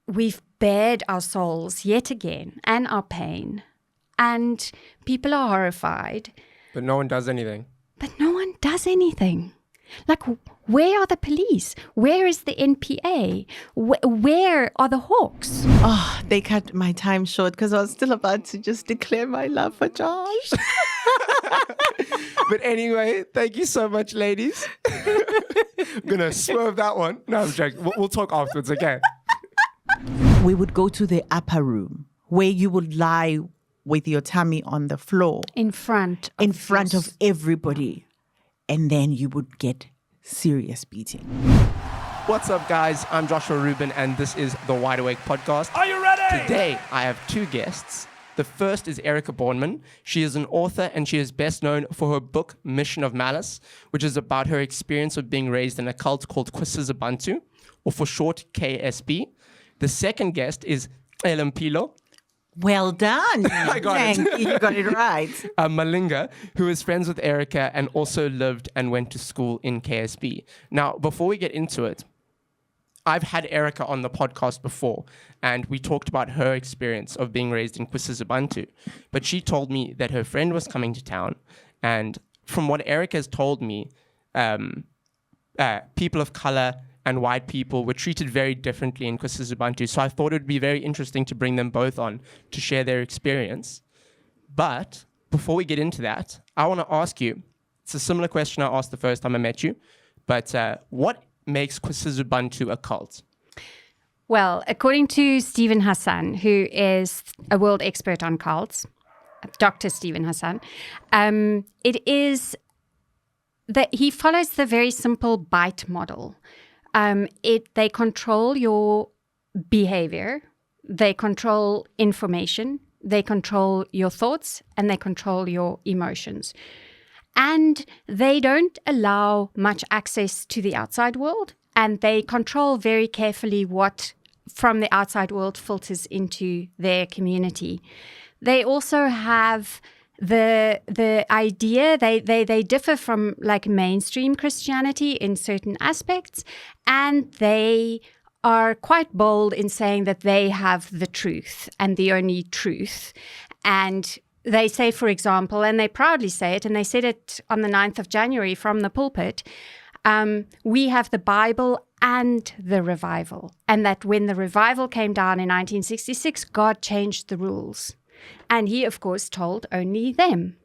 we've bared our souls yet again and our pain, and people are horrified. But no one does anything. But no one does anything. Like, where are the police? Where is the NPA? Where are the hawks? Oh, they cut my time short because I was still about to just declare my love for Josh. But anyway, thank you so much, ladies. I'm going to swerve that one. No, I'm joking. We'll talk afterwards, okay? We would go to the upper room where you would lie with your tummy on the floor. In front of everybody. And then you would get serious beating. What's up, guys? I'm Joshua Rubin, and this is the Wide Awake Podcast. Are you ready? Today, I have two guests. The first is Erika Bornman. She is an author, and she is best known for her book, Mission of Malice, which is about her experience of being raised in a cult called KwaSizabantu, or for short, KSB. The second guest is Celimpilo. Well done. I got it. You got it right. Malinga, who is friends with Erika and also lived and went to school in KSB. Now, before we get into it, I've had Erika on the podcast before, and we talked about her experience of being raised in KwaSizabantu. But she told me that her friend was coming to town, and from what Erika has told me, people of color and white people were treated very differently in KwaSizabantu. So I thought it would be very interesting to bring them both on to share their experience. But before we get into that, I want to ask you, it's a similar question I asked the first time I met you, but what makes KwaSizabantu a cult? Well, according to Stephen Hassan, who is a world expert on cults, Dr. Stephen Hassan, it is that he follows the very simple bite model. They control your behavior, they control information, they control your thoughts, and they control your emotions. And they don't allow much access to the outside world, and they control very carefully what from the outside world filters into their community. They also have the idea, they differ from like mainstream Christianity in certain aspects, and they are quite bold in saying that they have the truth and the only truth. And they say, for example, and they proudly say it, and they said it on the 9th of January from the pulpit, we have the Bible and the revival. And that when the revival came down in 1966, God changed the rules. And he, of course, told only them.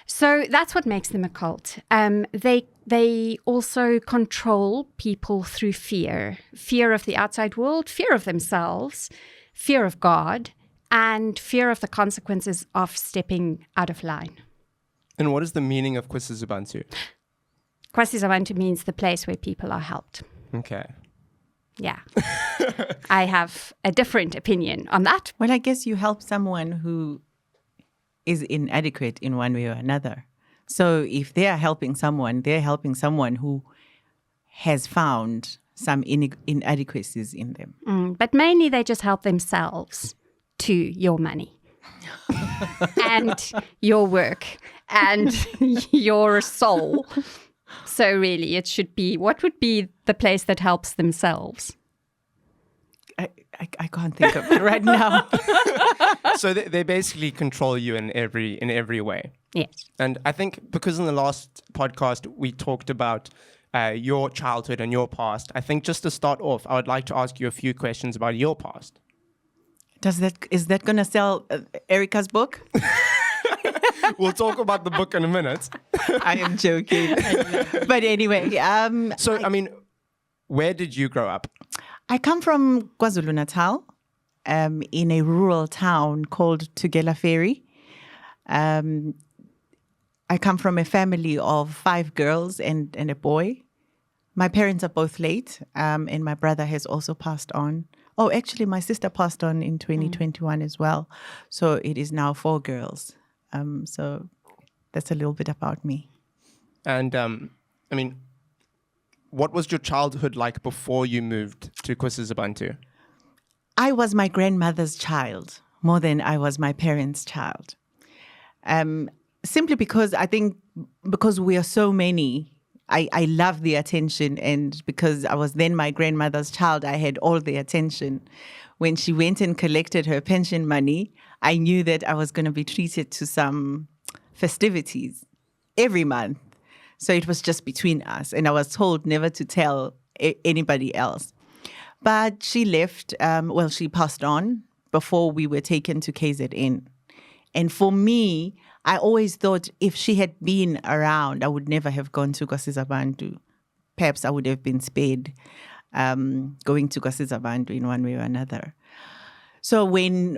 So that's what makes them a cult. They also control people through fear. Fear of the outside world, fear of themselves, fear of God, and fear of the consequences of stepping out of line. And what is the meaning of KwaSizabantu? KwaSizabantu means the place where people are helped. Okay. Yeah. I have a different opinion on that. Well, I guess you help someone who is inadequate in one way or another. So if they are helping someone, they're helping someone who has found some inadequacies in them. But mainly they just help themselves to your money and your work and your soul. So really, it should be, what would be the place that helps themselves? I can't think of it right now. So they basically control you in every way. Yes. And I think because in the last podcast we talked about your childhood and your past, I think just to start off, I would like to ask you a few questions about your past. Is that going to sell Erika's book? We'll talk about the book in a minute. I am joking. But anyway. Where did you grow up? I come from KwaZulu-Natal, in a rural town called Tugela Ferry. I come from a family of 5 girls and a boy. My parents are both late, and my brother has also passed on. Oh, actually, my sister passed on in 2021 as well. So it is now 4 girls. So that's a little bit about me. And, what was your childhood like before you moved to KwaSizabantu? I was my grandmother's child more than I was my parents' child. Simply because I think because we are so many, I loved the attention, and because I was then my grandmother's child, I had all the attention. When she went and collected her pension money, I knew that I was going to be treated to some festivities every month. So it was just between us, and I was told never to tell anybody else. But she left, she passed on before we were taken to KZN. And for me, I always thought if she had been around, I would never have gone to KwaSizabantu. Perhaps I would have been spared going to KwaSizabantu in one way or another. So when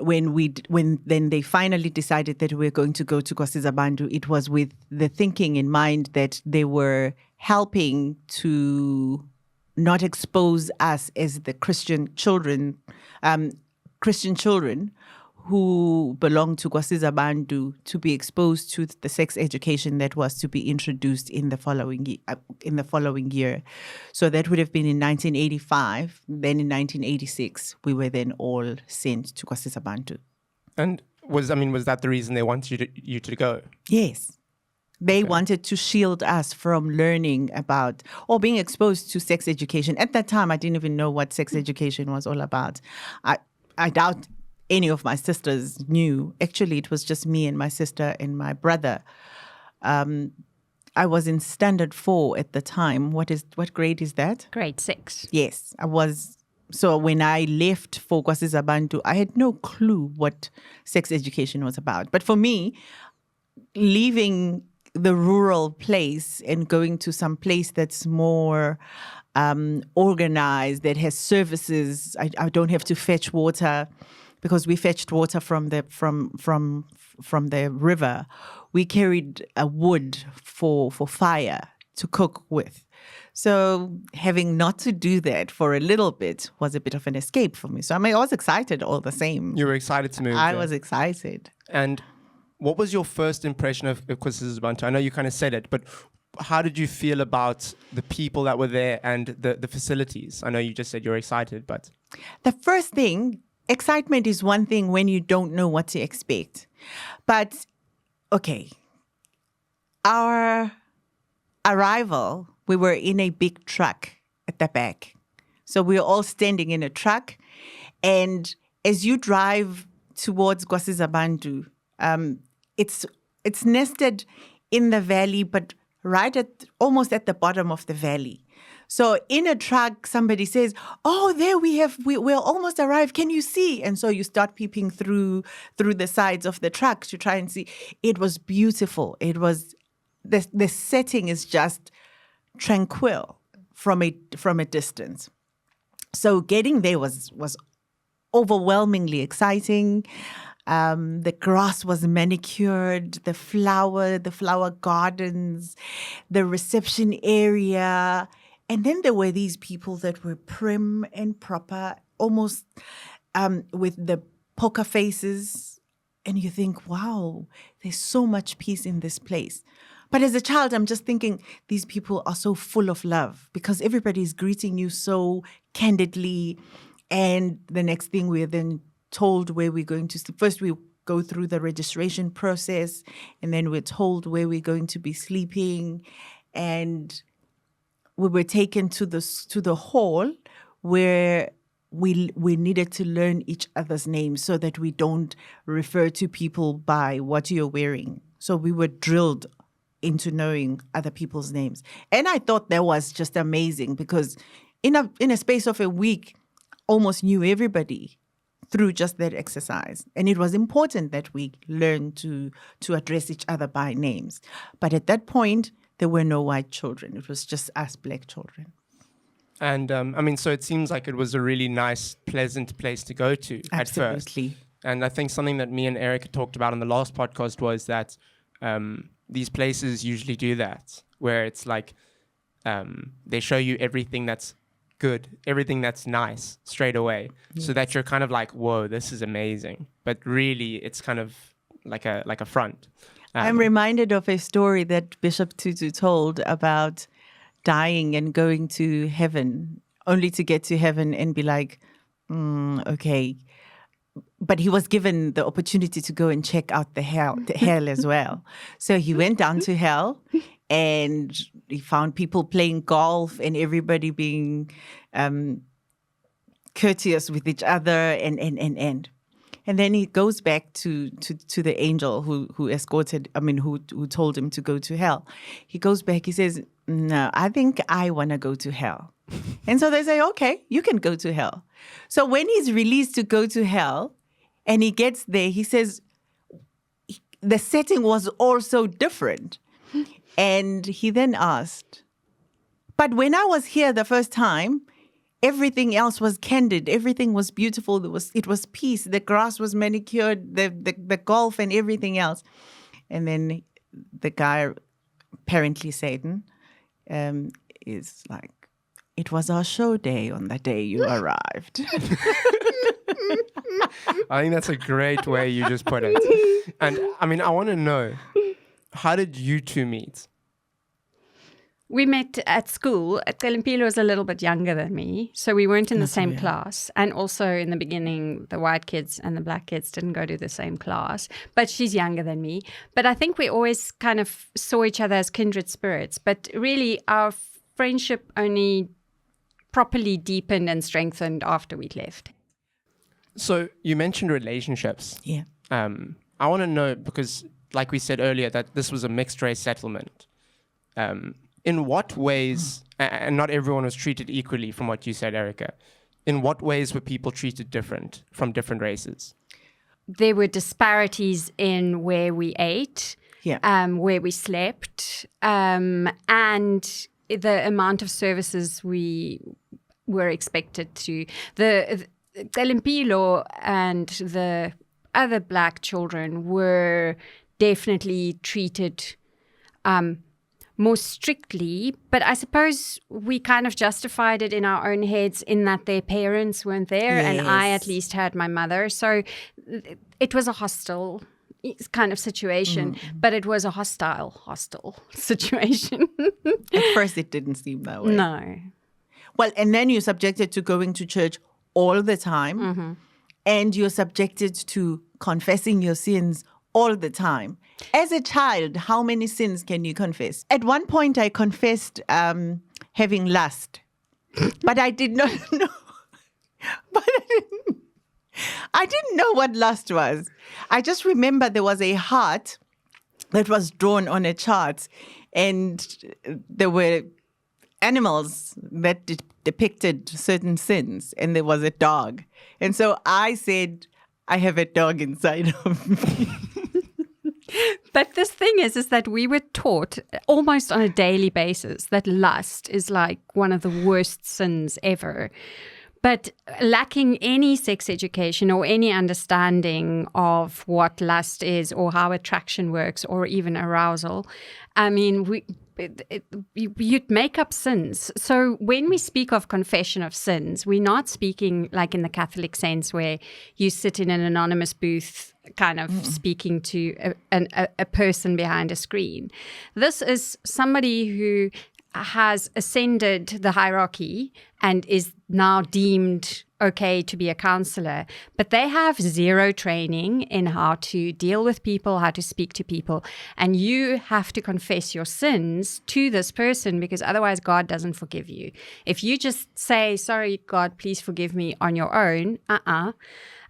then they finally decided that we were going to go to KwaSizabantu, it was with the thinking in mind that they were helping to not expose us as the Christian children who belong to KwaSizabantu to be exposed to the sex education that was to be introduced in the following year. So that would have been in 1985. Then in 1986, we were then all sent to KwaSizabantu. And was that the reason they wanted you to go? Yes. They wanted to shield us from learning about or being exposed to sex education. At that time, I didn't even know what sex education was all about. I doubt any of my sisters knew. Actually, it was just me and my sister and my brother. I was in standard 4 at the time. What grade is that? Grade 6. Yes, I was. So when I left for KwaSizabantu, I had no clue what sex education was about. But for me, leaving the rural place and going to some place that's more organized, that has services, I don't have to fetch water, because we fetched water from the river. We carried a wood for fire to cook with. So having not to do that for a little bit was a bit of an escape for me. So I was excited all the same. You were excited to move. I was excited. And what was your first impression of KwaSizabantu? I know you kind of said it, but how did you feel about the people that were there and the facilities? I know you just said you're excited, but... The first thing, excitement is one thing when you don't know what to expect. But, okay, our arrival, we were in a big truck at the back. So we were all standing in a truck. And as you drive towards KwaSizabantu, it's nested in the valley, but almost at the bottom of the valley. So in a truck, somebody says, "Oh, there we're almost arrived. Can you see?" And so you start peeping through the sides of the truck to try and see. It was beautiful. It was the setting is just tranquil from a distance. So getting there was overwhelmingly exciting. The grass was manicured, the flower gardens, the reception area. And then there were these people that were prim and proper, almost with the poker faces. And you think, wow, there's so much peace in this place. But as a child, I'm just thinking, these people are so full of love because everybody's greeting you so candidly. And the next thing we're then told where we're going to sleep. First, we go through the registration process, and then we're told where we're going to be sleeping. And we were taken to the hall where we needed to learn each other's names so that we don't refer to people by what you're wearing. So we were drilled into knowing other people's names. And I thought that was just amazing because in a space of a week, almost knew everybody through just that exercise. And it was important that we learn to address each other by names. But at that point, there were no white children. It was just us black children. And so it seems like it was a really nice, pleasant place to go to at first. Absolutely. And I think something that me and Erika talked about on the last podcast was that these places usually do that, where it's like they show you everything that's good, everything that's nice straight away, so that you're kind of like, whoa, this is amazing. But really, it's kind of like a front. I'm reminded of a story that Bishop Tutu told about dying and going to heaven, only to get to heaven and be like, okay. But he was given the opportunity to go and check out the hell as well. So he went down to hell And he found people playing golf and everybody being courteous with each other and. And then he goes back to the angel who escorted, who told him to go to hell. He goes back, he says, no, I think I want to go to hell. And so they say, okay, you can go to hell. So when he's released to go to hell and he gets there, he says, the setting was also different. And he then asked, but when I was here the first time, everything else was candid. Everything was beautiful. It was peace. The grass was manicured, the golf and everything else. And then the guy, apparently Satan, is like, it was our show day on the day you arrived. I think that's a great way you just put it. And I want to know, how did you two meet? We met at school. Celimpilo was a little bit younger than me, so we weren't in the same class. And also in the beginning, the white kids and the black kids didn't go to the same class. But she's younger than me. But I think we always kind of saw each other as kindred spirits. But really, our friendship only properly deepened and strengthened after we'd left. So you mentioned relationships. Yeah. I want to know, because like we said earlier, that this was a mixed race settlement. In what ways, and not everyone was treated equally from what you said, Erika, in what ways were people treated different from different races? There were disparities in where we ate, where we slept, and the amount of services we were expected to. The Celimpilo and the other black children were definitely treated more strictly, but I suppose we kind of justified it in our own heads in that their parents weren't there, and I at least had my mother. So it was a hostile kind of situation, but it was a hostile situation. At first it didn't seem that way. No. Well, and then you're subjected to going to church all the time, and you're subjected to confessing your sins all the time. As a child, how many sins can you confess? At one point, I confessed having lust, but I did not know. But I didn't know what lust was. I just remember there was a heart that was drawn on a chart, and there were animals that depicted certain sins, and there was a dog. And so I said, I have a dog inside of me. But this thing is that we were taught almost on a daily basis that lust is like one of the worst sins ever. But lacking any sex education or any understanding of what lust is or how attraction works or even arousal, you'd make up sins. So when we speak of confession of sins, we're not speaking like in the Catholic sense where you sit in an anonymous booth kind of speaking to a person behind a screen. This is somebody who has ascended the hierarchy and is now deemed okay to be a counselor, but they have zero training in how to deal with people, how to speak to people. And you have to confess your sins to this person because otherwise God doesn't forgive you. If you just say, sorry, God, please forgive me on your own,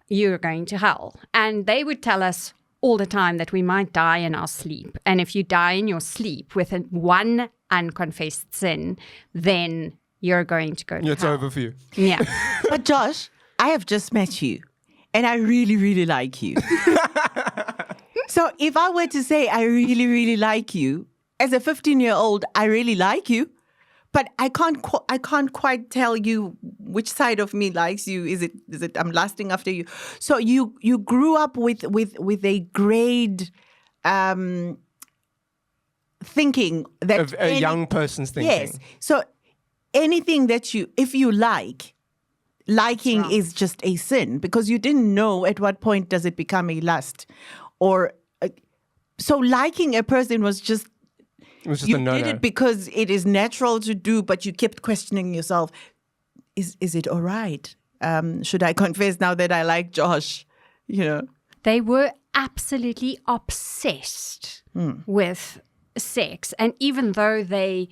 you're going to hell. And they would tell us all the time that we might die in our sleep. And if you die in your sleep with one unconfessed sin, then you're going to go to It's hell. over for you. Yeah. But Josh, I have just met you, and I really, really like you. So if I were to say I really, really like you, as a 15-year-old, I really like you, but I can't quite tell you which side of me likes you. Is it I'm lusting after you? So you grew up with a grade thinking that A young person's thinking. Yes. So anything that if you liking is just a sin because you didn't know at what point does it become a lust, or so liking a person was just. It was just You a no-no. did it because it is natural to do, but you kept questioning yourself. Is it all right? Should I confess now that I like Josh? You know, They were absolutely obsessed with sex, and even though they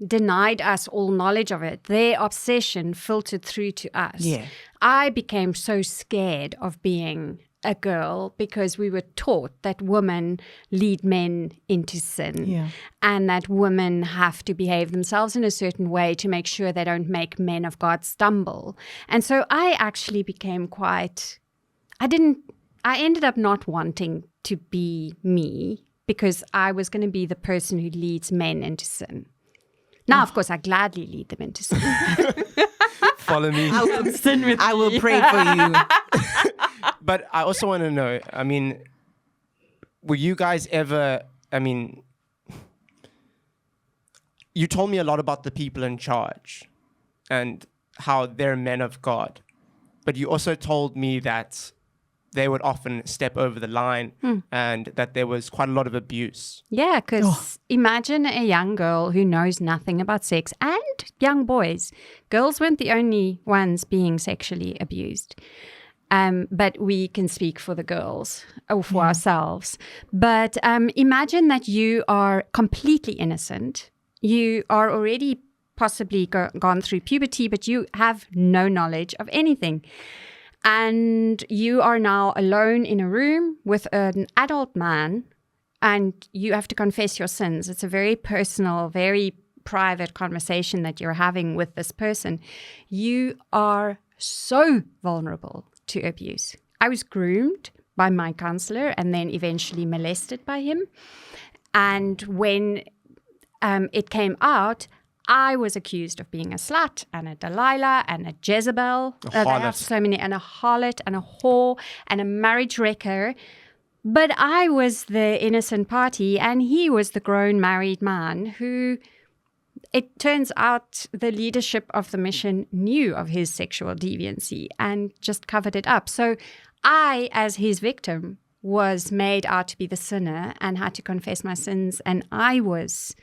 denied us all knowledge of it, their obsession filtered through to us. Yeah. I became so scared of being a girl because we were taught that women lead men into sin, and that women have to behave themselves in a certain way to make sure they don't make men of God stumble. And so I actually became I ended up not wanting to be me because I was going to be the person who leads men into sin. Now, of course, I gladly lead them into sin. Follow me. I will pray for you. But I also want to know, I mean, were you guys ever, I mean, you told me a lot about the people in charge and how they're men of God. But you also told me that they would often step over the line and that there was quite a lot of abuse. Yeah, because imagine a young girl who knows nothing about sex, and young boys. Girls weren't the only ones being sexually abused. But we can speak for the girls or for ourselves. But imagine that you are completely innocent. You are already possibly gone through puberty, but you have no knowledge of anything. And you are now alone in a room with an adult man, and you have to confess your sins. It's a very personal, very private conversation that you're having with this person. You are so vulnerable to abuse. I was groomed by my counselor and then eventually molested by him. And when it came out, I was accused of being a slut and a Delilah and a Jezebel. They have so many, and a harlot and a whore and a marriage wrecker. But I was the innocent party, and he was the grown married man who, it turns out, the leadership of the mission knew of his sexual deviancy and just covered it up. So I, as his victim, was made out to be the sinner and had to confess my sins, and I was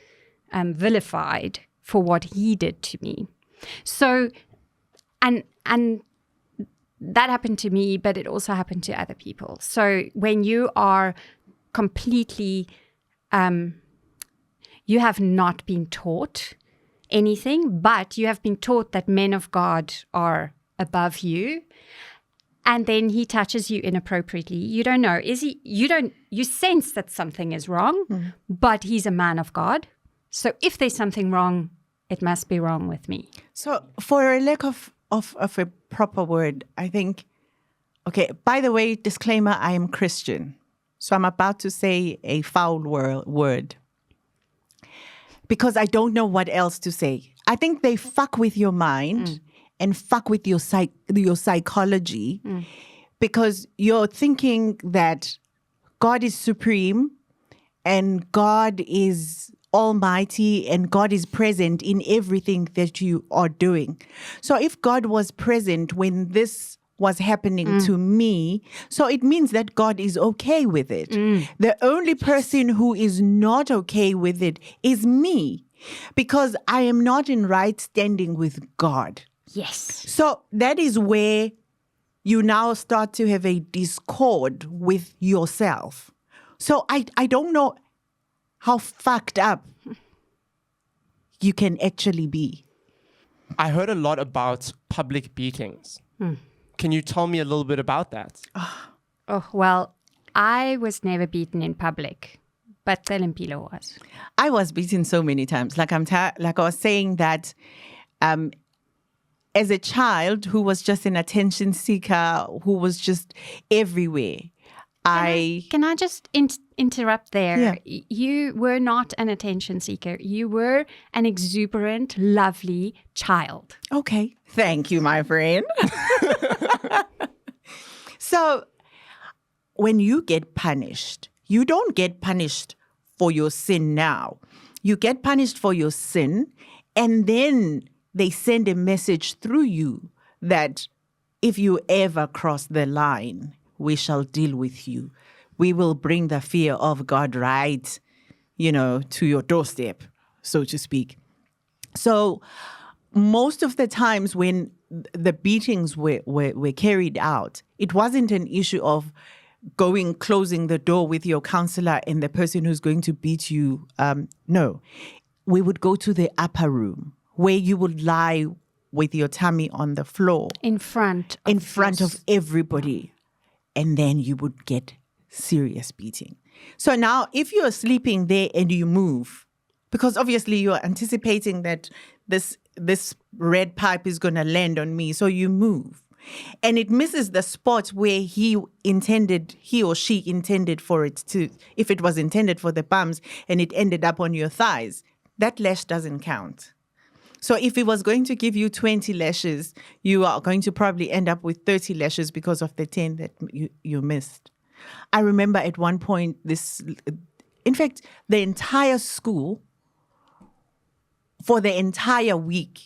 vilified for what he did to me. So, and that happened to me, but it also happened to other people. So when you are completely, you have not been taught anything, but you have been taught that men of God are above you, and then he touches you inappropriately. You don't know, you sense that something is wrong, but he's a man of God. So if there's something wrong, it must be wrong with me. So for a lack of a proper word, I think, okay, by the way, disclaimer, I am Christian. So I'm about to say a foul word because I don't know what else to say. I think they fuck with your mind and fuck with your psychology because you're thinking that God is supreme and God is almighty and God is present in everything that you are doing. So if God was present when this was happening to me, so it means that God is okay with it. The only person who is not okay with it is me, because I am not in right standing with God. Yes. So that is where you now start to have a discord with yourself. So I don't know how fucked up you can actually be. I heard a lot about public beatings. Can you tell me a little bit about that? Oh, well, I was never beaten in public, but Celimpilo was. I was beaten so many times. Like I was saying that as a child who was just an attention seeker, who was just everywhere, Can I just interrupt there? Yeah. You were not an attention seeker. You were an exuberant, lovely child. Okay. Thank you, my friend. So when you get punished, you don't get punished for your sin now. You get punished for your sin, and then they send a message through you that if you ever cross the line, we shall deal with you. We will bring the fear of God right, to your doorstep, so to speak. So most of the times when the beatings were carried out, it wasn't an issue of closing the door with your counselor and the person who's going to beat you. No, we would go to the upper room where you would lie with your tummy on the floor. In front of everybody. And then you would get serious beating. So now if you're sleeping there and you move, because obviously you're anticipating that this red pipe is going to land on me, so you move. And it misses the spot where he or she intended for it to, if it was intended for the bums and it ended up on your thighs, that lash doesn't count. So if he was going to give you 20 lashes, you are going to probably end up with 30 lashes because of the 10 that you missed. I remember at one point in fact, the entire school, for the entire week,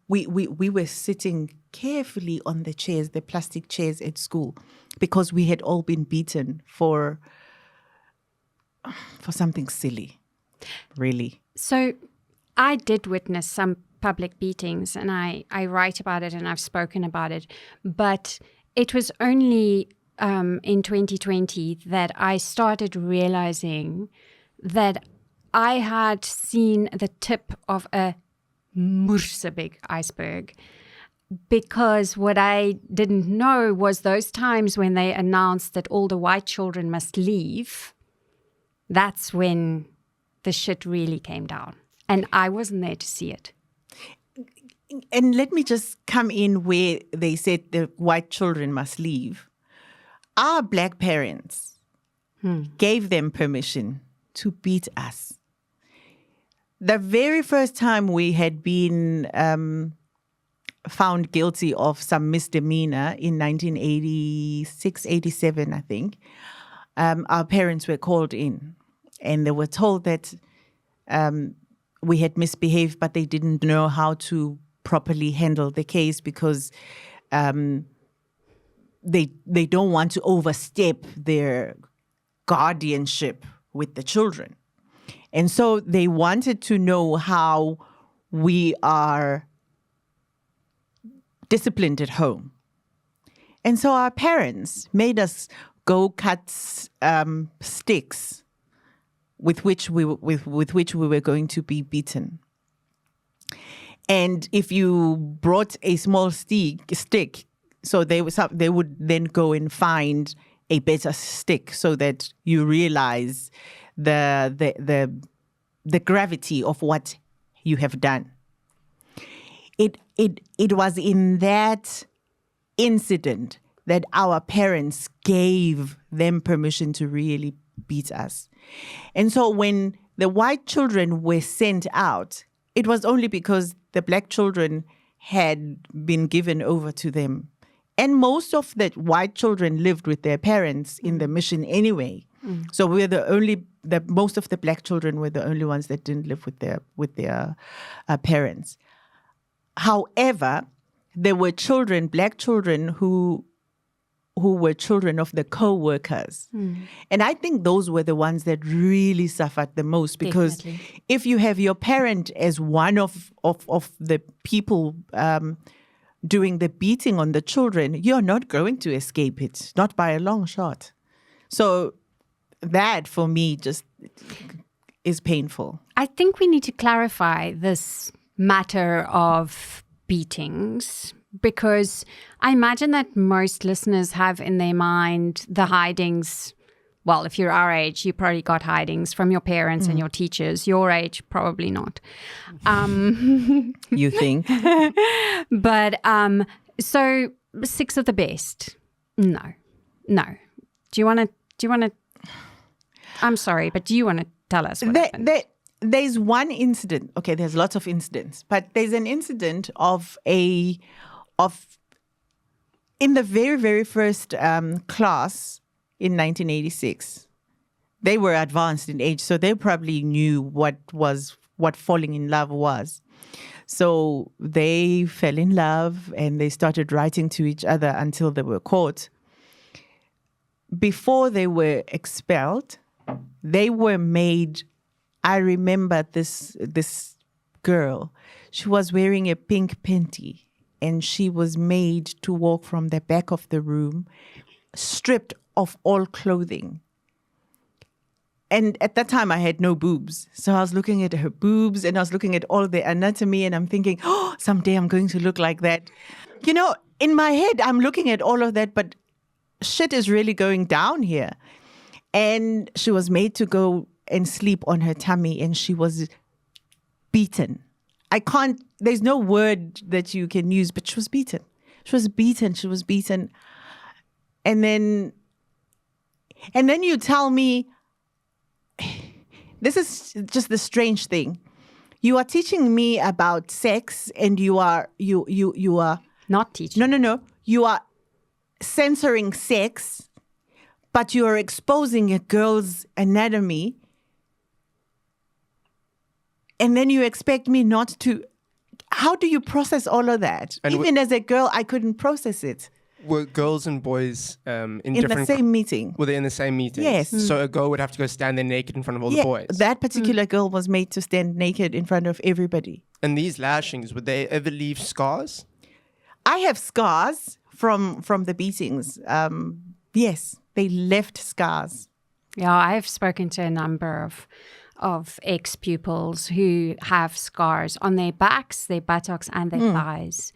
we were sitting carefully on the chairs, the plastic chairs at school, because we had all been beaten for something silly, really. So I did witness some public beatings, and I write about it and I've spoken about it. But it was only in 2020 that I started realizing that I had seen the tip of a big iceberg, because what I didn't know was those times when they announced that all the white children must leave, that's when the shit really came down. And I wasn't there to see it. And let me just come in where they said the white children must leave. Our black parents gave them permission to beat us. The very first time we had been found guilty of some misdemeanor in 1986, 87, I think, our parents were called in and they were told that we had misbehaved, but they didn't know how to properly handle the case because they don't want to overstep their guardianship with the children. And so they wanted to know how we are disciplined at home. And so our parents made us go cut sticks with which we were going to be beaten. And if you brought a small stick, so they would then go and find a better stick so that you realize the gravity of what you have done. It was in that incident that our parents gave them permission to really beat us. And so when the white children were sent out, it was only because the black children had been given over to them. And most of the white children lived with their parents in the mission anyway. So we're most of the black children were the only ones that didn't live with their parents. However, there were black children who were children of the co-workers. And I think those were the ones that really suffered the most, because Definitely. If you have your parent as one of the people doing the beating on the children, you're not going to escape it, not by a long shot. So that, for me, just is painful. I think we need to clarify this matter of beatings, because I imagine that most listeners have in their mind the hidings. Well, if you're our age, you probably got hidings from your parents and your teachers. Your age, probably not. You think? But so 6 of the best. No. Do you want to? I'm sorry, but do you want to tell us what happened? There's one incident. Okay, there's lots of incidents, but there's an incident of in the very, very first class in 1986. They were advanced in age, so they probably knew what falling in love was. So they fell in love and they started writing to each other until they were caught. Before they were expelled, they were made. I remember this girl. She was wearing a pink panty, and she was made to walk from the back of the room, stripped of all clothing. And at that time, I had no boobs. So I was looking at her boobs and I was looking at all the anatomy and I'm thinking, oh, someday I'm going to look like that. You know, in my head, I'm looking at all of that, but shit is really going down here. And she was made to go and sleep on her tummy and she was beaten. There's no word that you can use, but she was beaten. She was beaten. And then you tell me, this is just the strange thing. You are teaching me about sex and you are Not teaching. No. You are censoring sex, but you are exposing a girl's anatomy. And then you expect me not to. How do you process all of that? And even as a girl, I couldn't process it. Were girls and boys in the same meeting? Were they in the same meeting? Yes. So a girl would have to go stand there naked in front of all the boys? That particular girl was made to stand naked in front of everybody. And these lashings, would they ever leave scars? I have scars from the beatings. Yes, they left scars. Yeah, I have spoken to a number of ex-pupils who have scars on their backs, their buttocks, and their thighs.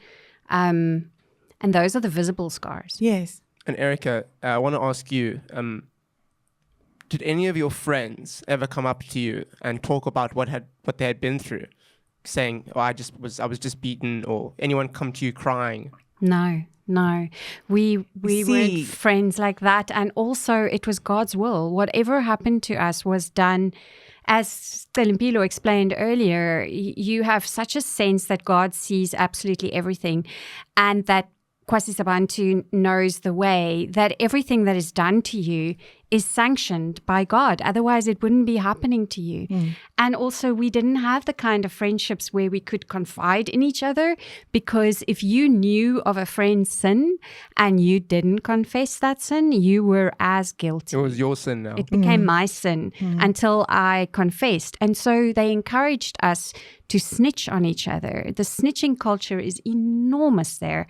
And those are the visible scars. Yes. And Erika, I want to ask you, did any of your friends ever come up to you and talk about what they had been through? Saying, oh, I was just beaten, or anyone come to you crying? No. We weren't friends like that. And also it was God's will. Whatever happened to us was done. As Celimpilo explained earlier, you have such a sense that God sees absolutely everything and that KwaSizabantu knows the way, that everything that is done to you is sanctioned by God. Otherwise, it wouldn't be happening to you. And also, we didn't have the kind of friendships where we could confide in each other, because if you knew of a friend's sin and you didn't confess that sin, you were as guilty. It was your sin now. It became my sin until I confessed. And so they encouraged us to snitch on each other. The snitching culture is enormous there.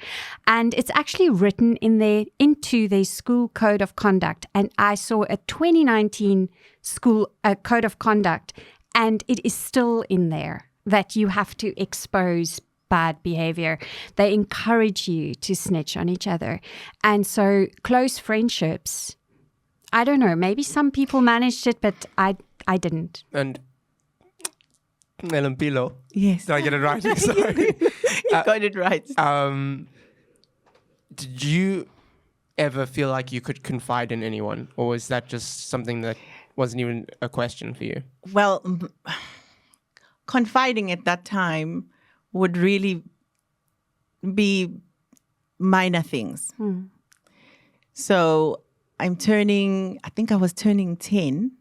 And it's actually written into their school code of conduct. And I saw a 2019 school code of conduct, and it is still in there that you have to expose bad behavior. They encourage you to snitch on each other. And so close friendships, I don't know, maybe some people managed it, but I didn't. And Celimpilo. Yes. Did I get it right? Sorry. You got it right. Did you ever feel like you could confide in anyone? Or was that just something that wasn't even a question for you? Well, confiding at that time would really be minor things. So I think I was turning 10,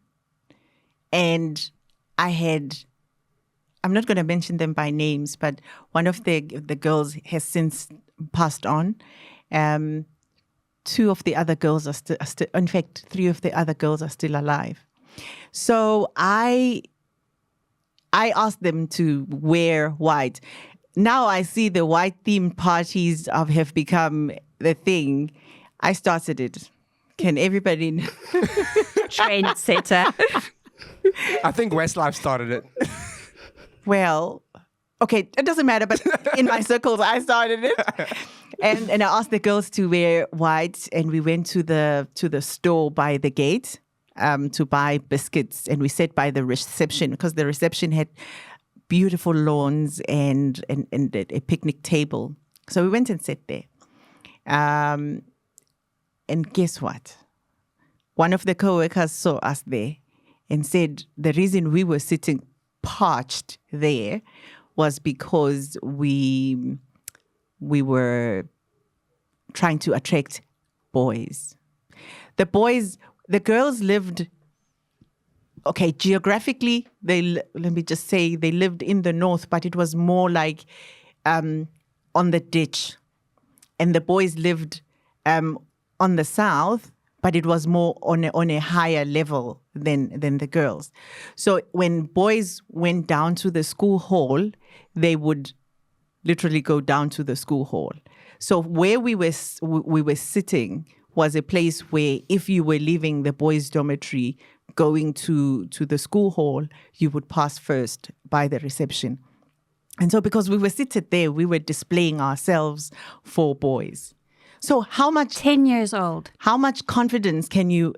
and I'm not going to mention them by names, but one of the girls has since passed on. Two of the other girls are still, in fact, 3 of the other girls are still alive. So I asked them to wear white. Now I see the white themed parties have become the thing. I started it. Can everybody know? Trendsetter. I think Westlife started it. Well, okay, it doesn't matter, but in my circles, I started it. And I asked the girls to wear white, and we went to the store by the gate to buy biscuits, and we sat by the reception because the reception had beautiful lawns and a picnic table. So we went and sat there. And guess what? One of the co-workers saw us there and said the reason we were sitting parched there was because we were trying to attract boys. The girls lived, okay, geographically, let me just say they lived in the north, but it was more like on the ditch. And the boys lived on the south, but it was more on a higher level than the girls. So when boys went down to the school hall, they would literally go down to the school hall. So where we were sitting was a place where if you were leaving the boys' dormitory, going to the school hall, you would pass first by the reception. And so because we were seated there, we were displaying ourselves for boys. So 10 years old. How much confidence can you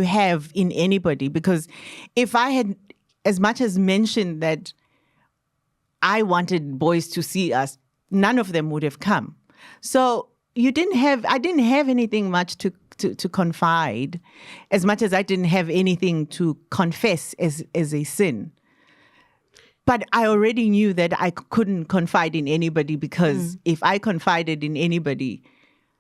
have in anybody? Because if I had as much as mentioned that I wanted boys to see us, none of them would have come. So I didn't have anything much to confide, as much as I didn't have anything to confess as a sin. But I already knew that I couldn't confide in anybody, because if I confided in anybody,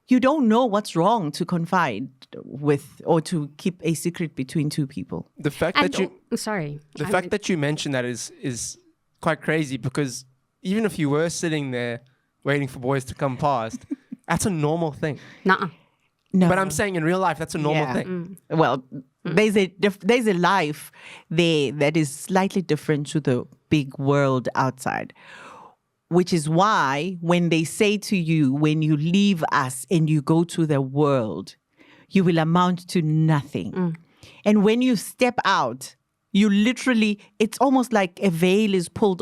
you don't know what's wrong to confide with or to keep a secret between two people. The fact that you mentioned that is quite crazy, because even if you were sitting there waiting for boys to come past, that's a normal thing. Nuh-uh. No. But I'm saying in real life, that's a normal thing. Well, there's a life there that is slightly different to the big world outside, which is why when they say to you, when you leave us and you go to the world, you will amount to nothing. And when you step out, you literally, it's almost like a veil is pulled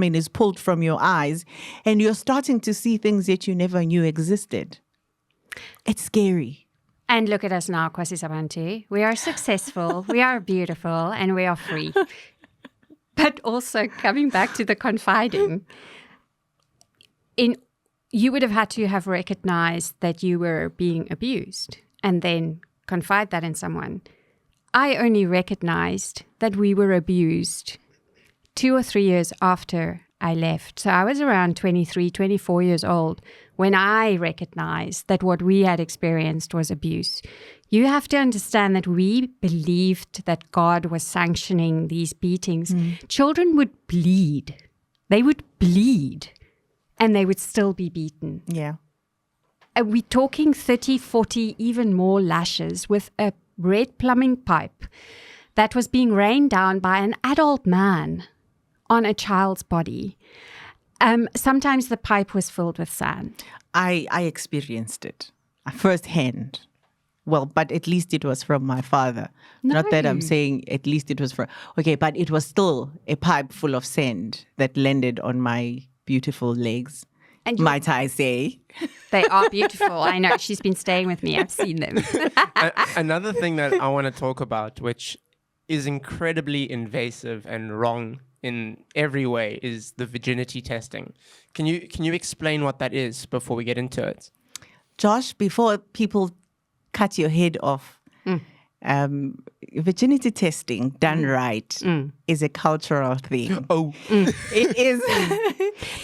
is pulled from your eyes, and you're starting to see things that you never knew existed. It's scary. And look at us now, KwaSizabantu. We are successful, we are beautiful, and we are free. But also, coming back to the confiding, you would have had to have recognized that you were being abused and then confide that in someone. I only recognized that we were abused 2 or 3 years after I left. So I was around 23, 24 years old when I recognized that what we had experienced was abuse. You have to understand that we believed that God was sanctioning these beatings. Children would bleed. They would bleed and they would still be beaten. Yeah. Are we talking 30, 40, even more lashes with a red plumbing pipe that was being rained down by an adult man on a child's body? Sometimes the pipe was filled with sand. I experienced it firsthand. Well, but at least it was from my father. No. Not that I'm saying at least it was from... Okay, but it was still a pipe full of sand that landed on my beautiful legs, and might I say. They are beautiful. I know. She's been staying with me. I've seen them. Another thing that I want to talk about, which is incredibly invasive and wrong in every way, is the virginity testing. Can you explain what that is before we get into it? Josh, before people cut your head off, virginity testing done right is a cultural thing. It is.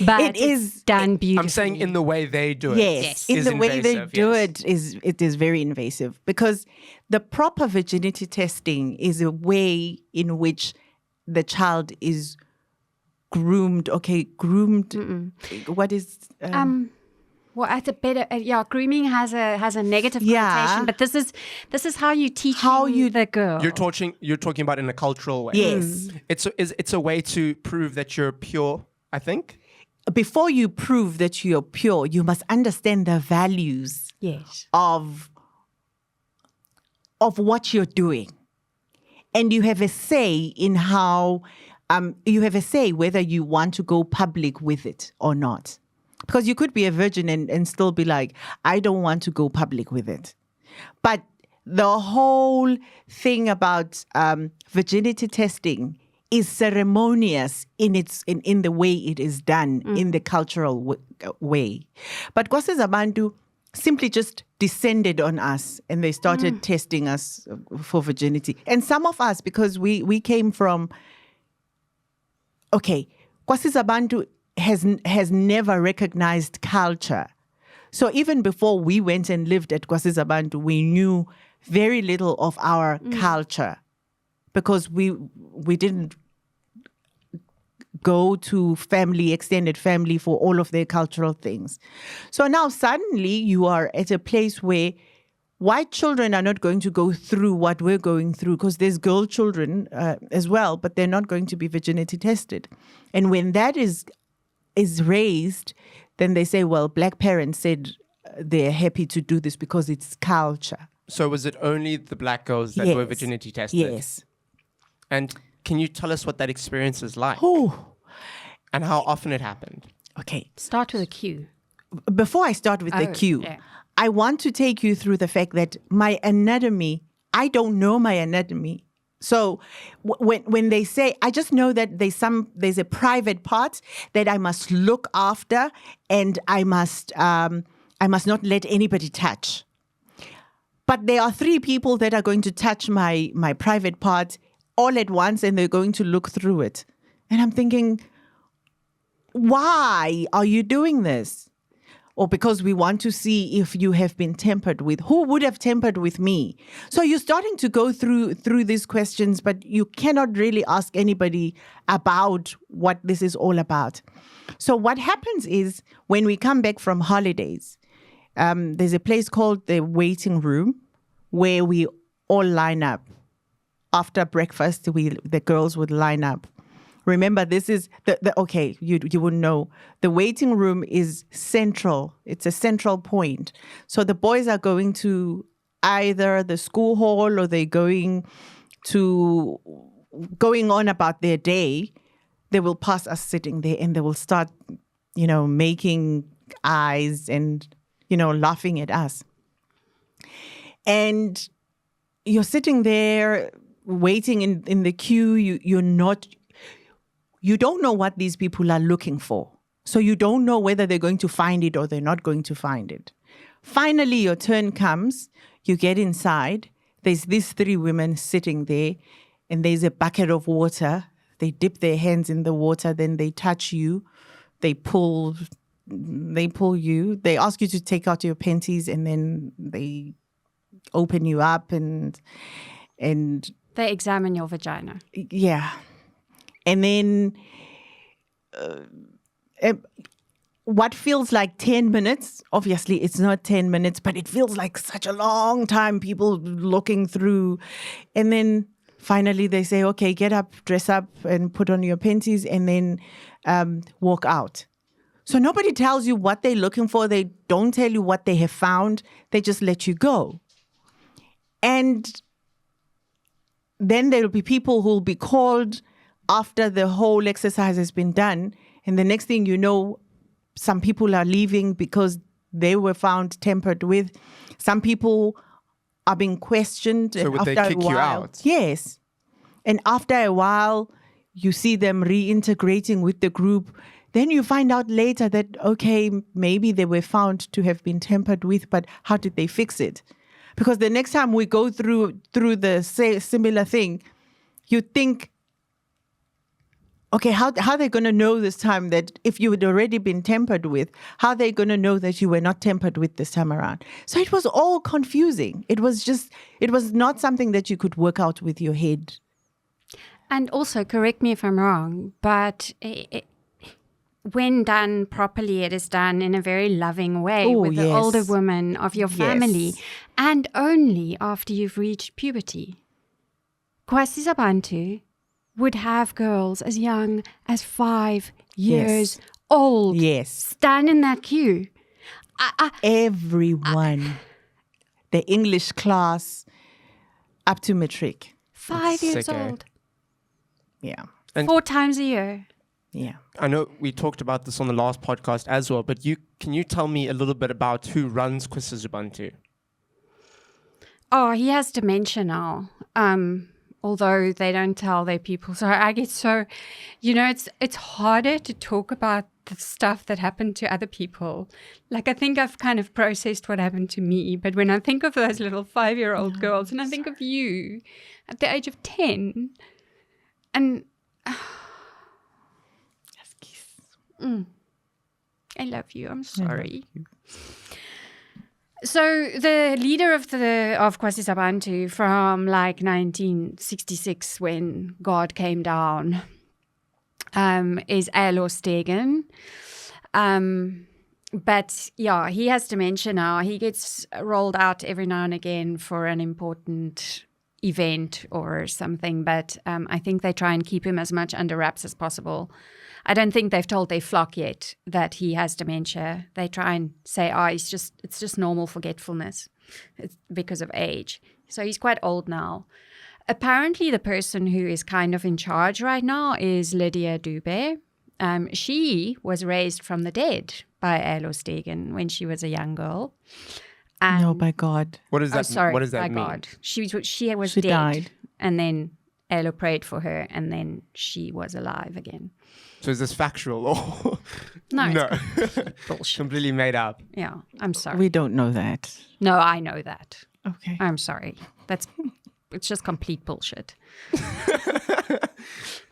But it is done beautifully. I'm saying in the way they do it. Yes. In the way they do it is very invasive, because the proper virginity testing is a way in which the child is groomed. Okay, groomed. What is... Well, it's a better. Grooming has a negative connotation, but this is how you teach the girl. You're talking about in a cultural way. Yes, it's a way to prove that you're pure, I think. Before you prove that you're pure, you must understand the values of what you're doing, and you have a say in how you have a say whether you want to go public with it or not. Because you could be a virgin and still be like, I don't want to go public with it. But the whole thing about virginity testing is ceremonious in the way it is done, in the cultural way. But KwaSizabantu simply just descended on us and they started testing us for virginity. And some of us, because we came from, KwaSizabantu has never recognized culture. So even before we went and lived at KwaSizabantu, we knew very little of our culture, because we didn't go to extended family for all of their cultural things. So now suddenly you are at a place where white children are not going to go through what we're going through, because there's girl children as well, but they're not going to be virginity tested. And when that is raised, then they say, well, black parents said they're happy to do this because it's culture. So was it only the black girls that were virginity tested? Yes. And can you tell us what that experience is like? Oh, And how often it happened? okay. Start with a Q. Before I start with the Q, yeah. I want to take you through the fact that my anatomy, I don't know my anatomy. So when they say, I just know that there's a private part that I must look after, and I must not let anybody touch. But there are 3 people that are going to touch my private part all at once, and they're going to look through it. And I'm thinking, why are you doing this? Or because we want to see if you have been tampered with. Who would have tampered with me? So you're starting to go through these questions, but you cannot really ask anybody about what this is all about. So what happens is when we come back from holidays, there's a place called the waiting room where we all line up. After breakfast, the girls would line up. Remember, this is okay, you wouldn't know. The waiting room is central. It's a central point. So the boys are going to either the school hall, or they're going on about their day. They will pass us sitting there, and they will start, making eyes and, laughing at us. And you're sitting there waiting in the queue. You don't know what these people are looking for. So you don't know whether they're going to find it or they're not going to find it. Finally, your turn comes. You get inside. There's these 3 women sitting there, and there's a bucket of water. They dip their hands in the water, then they touch you. They pull you. They ask you to take out your panties, and then they open you up and They examine your vagina. yeah. And then what feels like 10 minutes, obviously it's not 10 minutes, but it feels like such a long time, people looking through. And then finally they say, okay, get up, dress up, and put on your panties, and then walk out. So nobody tells you what they're looking for. They don't tell you what they have found. They just let you go. And then there will be people who will be called after the whole exercise has been done. And the next thing you know, some people are leaving because they were found tampered with. Some people are being questioned. So would they kick you out? Yes. And after a while, you see them reintegrating with the group. Then you find out later that, okay, maybe they were found to have been tampered with, but how did they fix it? Because the next time we go through the similar thing, you think, okay, how are they going to know this time that if you had already been tampered with, how are they going to know that you were not tampered with this time around? So it was all confusing. It was not something that you could work out with your head. And also, correct me if I'm wrong, but when done properly, it is done in a very loving way with the older woman of your family, and only after you've reached puberty. KwaSizabantu would have girls as young as 5 years old stand in that queue. Everyone. The English class up to matric. 5 years old. Yeah. And 4 times a year. Yeah. I know we talked about this on the last podcast as well, but can you tell me a little bit about who runs KwaSizabantu? Oh, he has dementia now. Although they don't tell their people. So I get it's harder to talk about the stuff that happened to other people. Like, I think I've kind of processed what happened to me. But when I think of those little 5-year-old girls, and I think of you at the age of 10, and I love you. I'm sorry. So the leader of KwaSizabantu from like 1966, when God came down, is Alo Stegen. But yeah, he has dementia now. He gets rolled out every now and again for an important event or something. But I think they try and keep him as much under wraps as possible. I don't think they've told their flock yet that he has dementia. They try and say, it's just normal forgetfulness. It's because of age. So he's quite old now. Apparently, the person who is kind of in charge right now is Lydia Dube. She was raised from the dead by Elo Stegen when she was a young girl. And No, by God. What does that? sorry, What does that by mean? God. She was She dead. died. And then Elo prayed for her, and then she was alive again. So is this factual or No, no? bullshit. Completely made up. Yeah, I'm sorry. We don't know that. No, I know that. Okay. I'm sorry. It's just complete bullshit.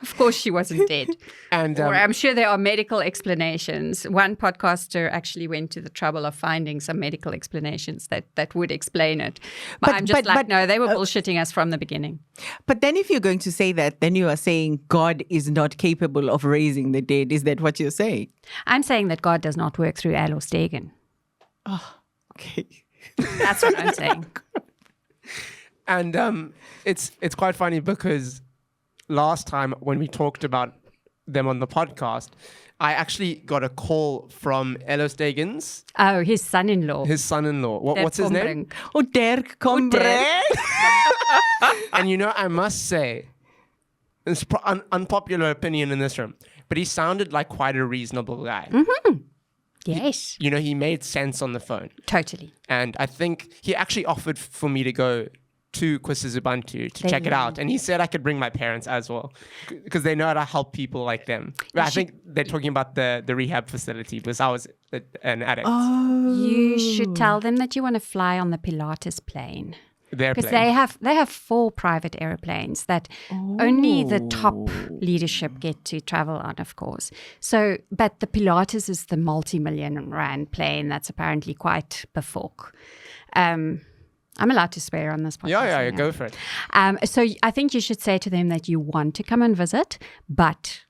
Of course she wasn't dead. And Or I'm sure there are medical explanations. One podcaster actually went to the trouble of finding some medical explanations that would explain it. But I'm just no, they were bullshitting us from the beginning. But then if you're going to say that, then you are saying God is not capable of raising the dead. Is that what you're saying? I'm saying that God does not work through Elo Stegen. Okay. That's what I'm saying. And it's quite funny because last time when we talked about them on the podcast, I actually got a call from Elo Stegens, Oh, his son-in-law. his son-in-law. What's his name? Oh, Dirk, come Dirk. And I must say, it's unpopular opinion in this room, but he sounded like quite a reasonable guy. Yes, He made sense on the phone. totally. And I think he actually offered for me to go to KwaSizabantu to check it out. And he said I could bring my parents as well because they know how to help people like them. But I think they're talking about the rehab facility because I was an addict. You should tell them that you want to fly on the Pilates plane. Their Because plane. they have 4 private airplanes that only the top leadership get to travel on, of course. So, but the Pilates is the multi-million rand plane that's apparently quite before. I'm allowed to swear on this podcast. Yeah, go for it. So I think you should say to them that you want to come and visit, but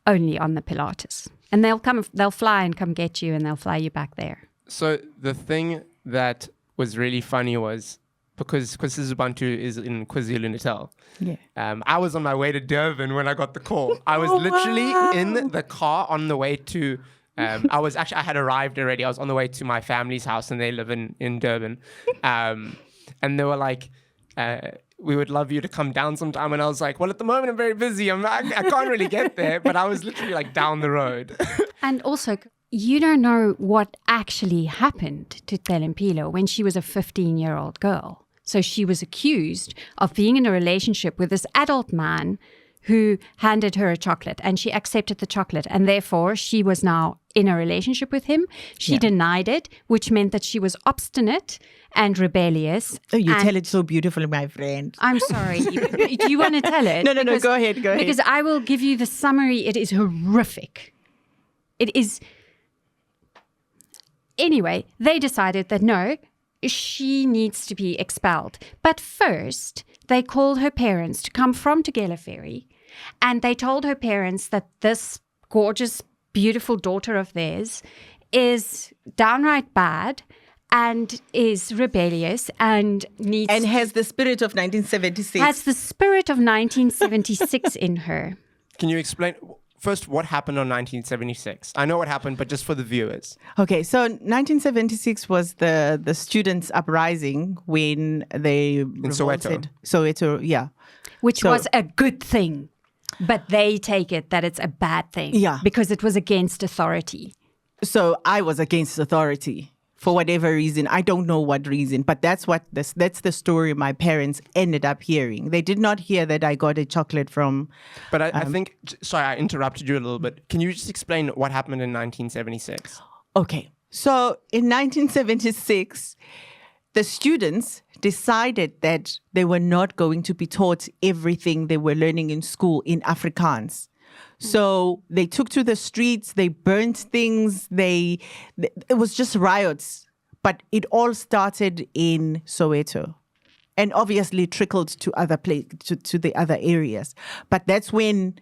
only on the Pilates. And they'll fly and come get you, and they'll fly you back there. So the thing that was really funny was because KwaSizabantu is in KwaZulu-Natal. Yeah. I was on my way to Durban when I got the call. I was literally in the car on the way to. I had arrived already. I was on the way to my family's house, and they live in Durban. And they were like, "We would love you to come down sometime." And I was like, "Well, at the moment I'm very busy. I can't really get there." But I was literally like down the road. And also, you don't know what actually happened to Celimpilo when she was a 15-year-old girl. So she was accused of being in a relationship with this adult man who handed her a chocolate, and she accepted the chocolate, and therefore she was now in a relationship with him. She denied it, which meant that she was obstinate and rebellious. Oh, you tell it so beautifully, my friend. I'm sorry. Do you want to tell it? No, go ahead. Because I will give you the summary. It is horrific. It is. Anyway, they decided that no, she needs to be expelled. But first, they called her parents to come from Tugela Ferry, and they told her parents that this gorgeous, beautiful daughter of theirs is downright bad and is rebellious and needs... And has the spirit of 1976. Has the spirit of 1976 in her. Can you explain first what happened on 1976? I know what happened, but just for the viewers. Okay, so 1976 was the students' uprising when they revolted. Soweto, yeah. Which was a good thing. But they take it that it's a bad thing. Yeah. Because it was against authority. So I was against authority for whatever reason. I don't know what reason, but that's the story my parents ended up hearing. They did not hear that I got a chocolate from... But I think... Sorry, I interrupted you a little bit. Can you just explain what happened in 1976? Okay. So in 1976, the students decided that they were not going to be taught everything they were learning in school in Afrikaans. So they took to the streets, they burnt things, it was just riots. But it all started in Soweto and obviously trickled to other to the other areas. But that's when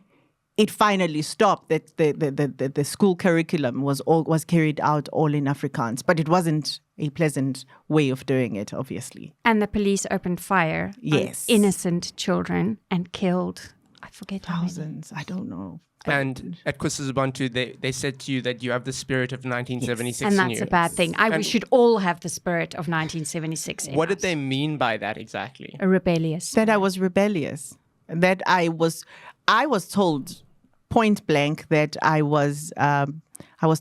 it finally stopped, that the school curriculum was carried out all in Afrikaans. But it wasn't a pleasant way of doing it, obviously. And the police opened fire on innocent children and killed I forget how many. Thousands. I don't know. And at KwaSizabantu, they said to you that you have the spirit of 1976 And in that's you. a bad thing. We should all have the spirit of 1976 in What did us. they mean by that exactly? A rebellious. That I was rebellious. That I was told point blank that I was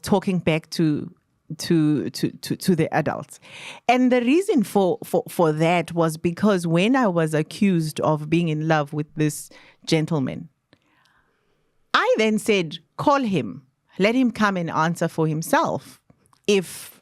talking back to the adults. And the reason for that was because when I was accused of being in love with this gentleman, I then said, call him, let him come and answer for himself if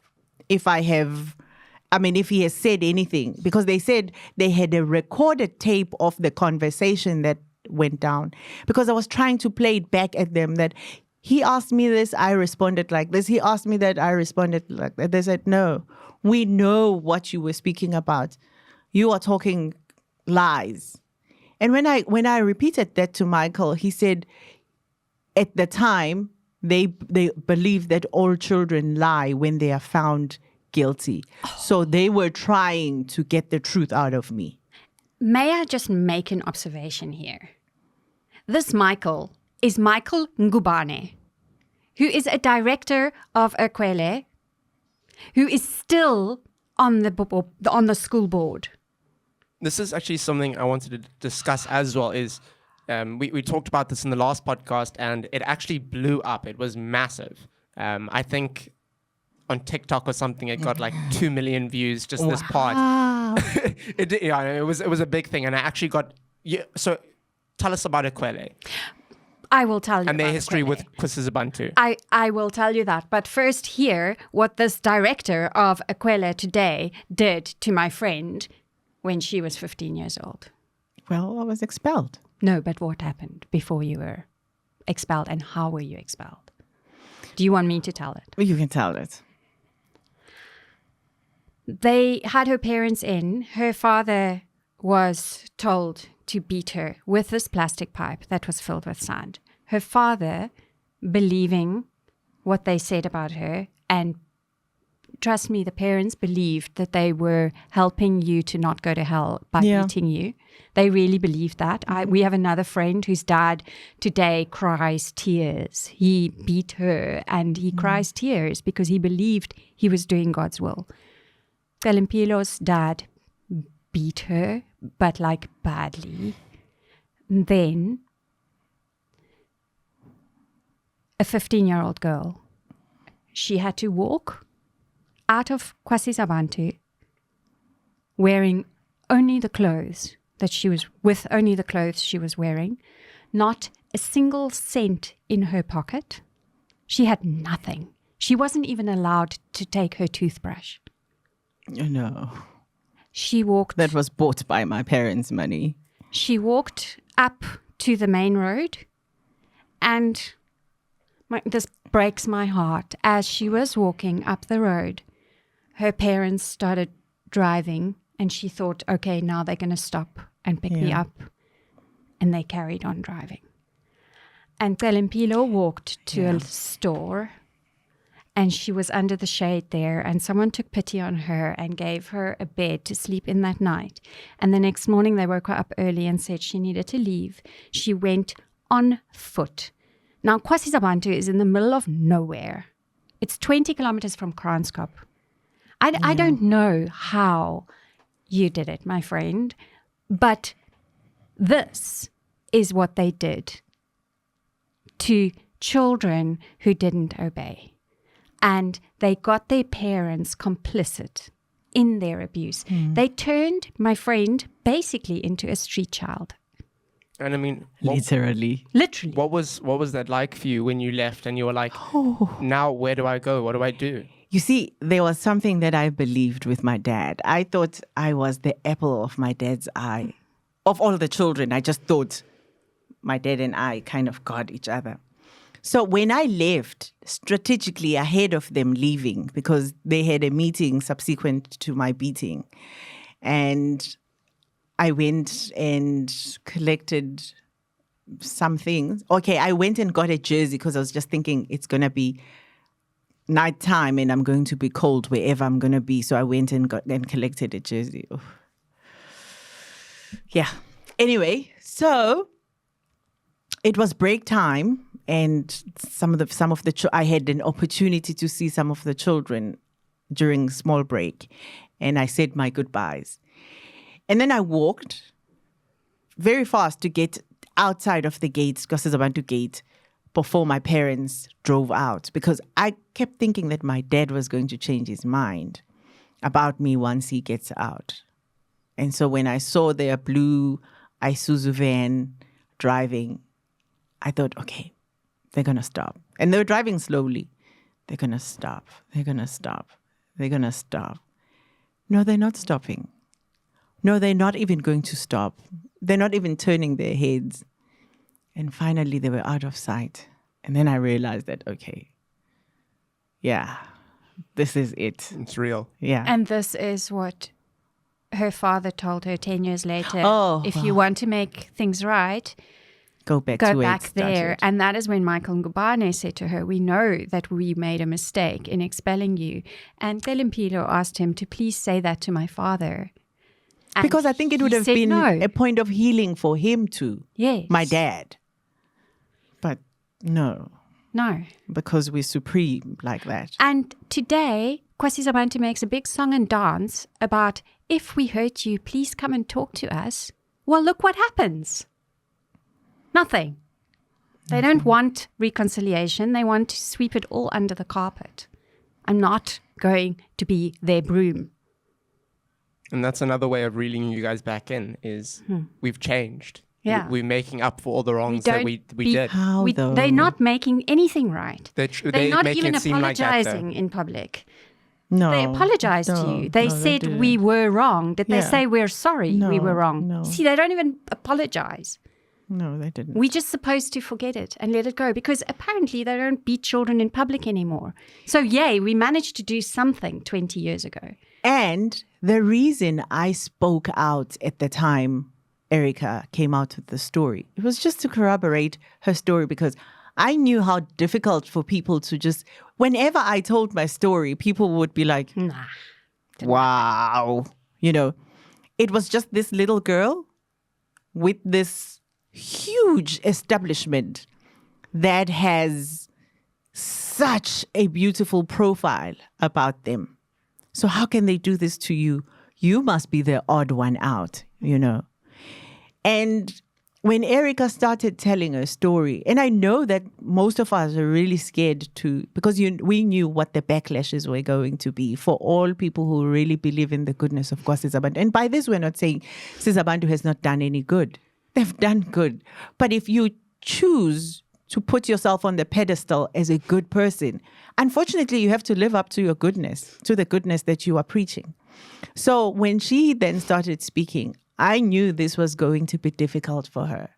he has said anything, because they said they had a recorded tape of the conversation that went down, because I was trying to play it back at them that he asked me this, I responded like this. He asked me that, I responded like that. They said, no, we know what you were speaking about. You are talking lies. And when I repeated that to Michael, he said at the time they believe that all children lie when they are found guilty. So they were trying to get the truth out of me. May I just make an observation here? This Michael is Michael Ngubane, who is a director of Ekwele, who is still on the school board. This is actually something I wanted to discuss as well. Is we talked about this in the last podcast, and it actually blew up. It was massive. I think on TikTok or something, it got like 2 million views. Just this part. It was a big thing, and I actually got. Yeah, so tell us about Ekwele. I will tell you. And their about history Ekwele. with KwaSizabantu. I will tell you that. But first, hear what this director of Ekwele today did to my friend when she was 15 years old. Well, I was expelled. No, but what happened before you were expelled, and how were you expelled? Do you want me to tell it? Well, you can tell it. They had her parents in. Her father was told to beat her with this plastic pipe that was filled with sand. Her father, believing what they said about her, and trust me, the parents believed that they were helping you to not go to hell by beating you. They really believed that. We have another friend whose dad today cries tears. He beat her and he cries tears because he believed he was doing God's will. Celimpilo's dad beat her, but like badly. And then a 15-year-old girl, she had to walk out of KwaSizabantu wearing only the clothes that she was with, only the clothes she was wearing, not a single cent in her pocket. She had nothing. She wasn't even allowed to take her toothbrush. No. She walked. That was bought by my parents' money. She walked up to the main road, and this breaks my heart. As she was walking up the road, her parents started driving, and she thought, okay, now they're going to stop and pick me up. And they carried on driving. And Celimpilo walked to a store, and she was under the shade there, and someone took pity on her and gave her a bed to sleep in that night. And the next morning they woke her up early and said she needed to leave. She went on foot. Now, KwaSizabantu is in the middle of nowhere. It's 20 kilometers from Kranskop. I don't know how you did it, my friend, but this is what they did to children who didn't obey. And they got their parents complicit in their abuse. They turned my friend basically into a street child. And I mean, Literally. what was that like for you when you left and you were like, now where do I go? What do I do? You see, there was something that I believed with my dad. I thought I was the apple of my dad's eye. Of all the children, I just thought my dad and I kind of got each other. So when I left, strategically ahead of them leaving, because they had a meeting subsequent to my beating, and I went and collected some things. Okay, I went and got a jersey because I was just thinking it's going to be nighttime and I'm going to be cold wherever I'm going to be. So I went and collected a jersey. Yeah. Anyway, so it was break time, and I had an opportunity to see some of the children during small break, and I said my goodbyes. And then I walked very fast to get outside of the gates, KwaSizabantu gate, before my parents drove out, because I kept thinking that my dad was going to change his mind about me once he gets out. And so when I saw their blue Isuzu van driving, I thought, okay, they're going to stop. And they were driving slowly. They're going to stop. They're going to stop. They're going to stop. No, they're not stopping. No, they're not even going to stop. They're not even turning their heads. And finally, they were out of sight. And then I realized that, okay, yeah, this is it. It's real. Yeah. And this is what her father told her 10 years later. Oh, if you want to make things right, go back go to where it back there. started. And that is when Michael Ngubane said to her, we know that we made a mistake in expelling you. And Celimpilo asked him to please say that to my father. And Because I think it would he have said been no. a point of healing for him too. Yes. My dad. But no, No. because we're supreme like that. And today, KwaSizabantu makes a big song and dance about, if we hurt you, please come and talk to us. Well, look what happens. Nothing. They don't want reconciliation. They want to sweep it all under the carpet. I'm not going to be their broom. And that's another way of reeling you guys back in is we've changed. Yeah. We're making up for all the wrongs that we did. How though? They're not making anything right. They're not making even it seem like that, though. apologizing in public. No. They apologized to no, you. They no, said didn't. we were wrong. Did they Yeah. say we're sorry we No, were wrong? no. See, they don't even apologize. No, they didn't. We're just supposed to forget it and let it go, because apparently they don't beat children in public anymore. So yay, we managed to do something 20 years ago. And the reason I spoke out at the time Erika came out with the story, it was just to corroborate her story, because I knew how difficult for people to just, whenever I told my story, people would be like, Nah. wow. You know, it was just this little girl with this huge establishment that has such a beautiful profile about them. So how can they do this to you? You must be the odd one out, you know. And when Erika started telling her story, and I know that most of us are really scared to, because we knew what the backlashes were going to be for all people who really believe in the goodness of KwaSizabantu. And by this, we're not saying Sizabantu has not done any good. They've done good. But if you choose to put yourself on the pedestal as a good person, unfortunately, you have to live up to your goodness, to the goodness that you are preaching. So when she then started speaking, I knew this was going to be difficult for her.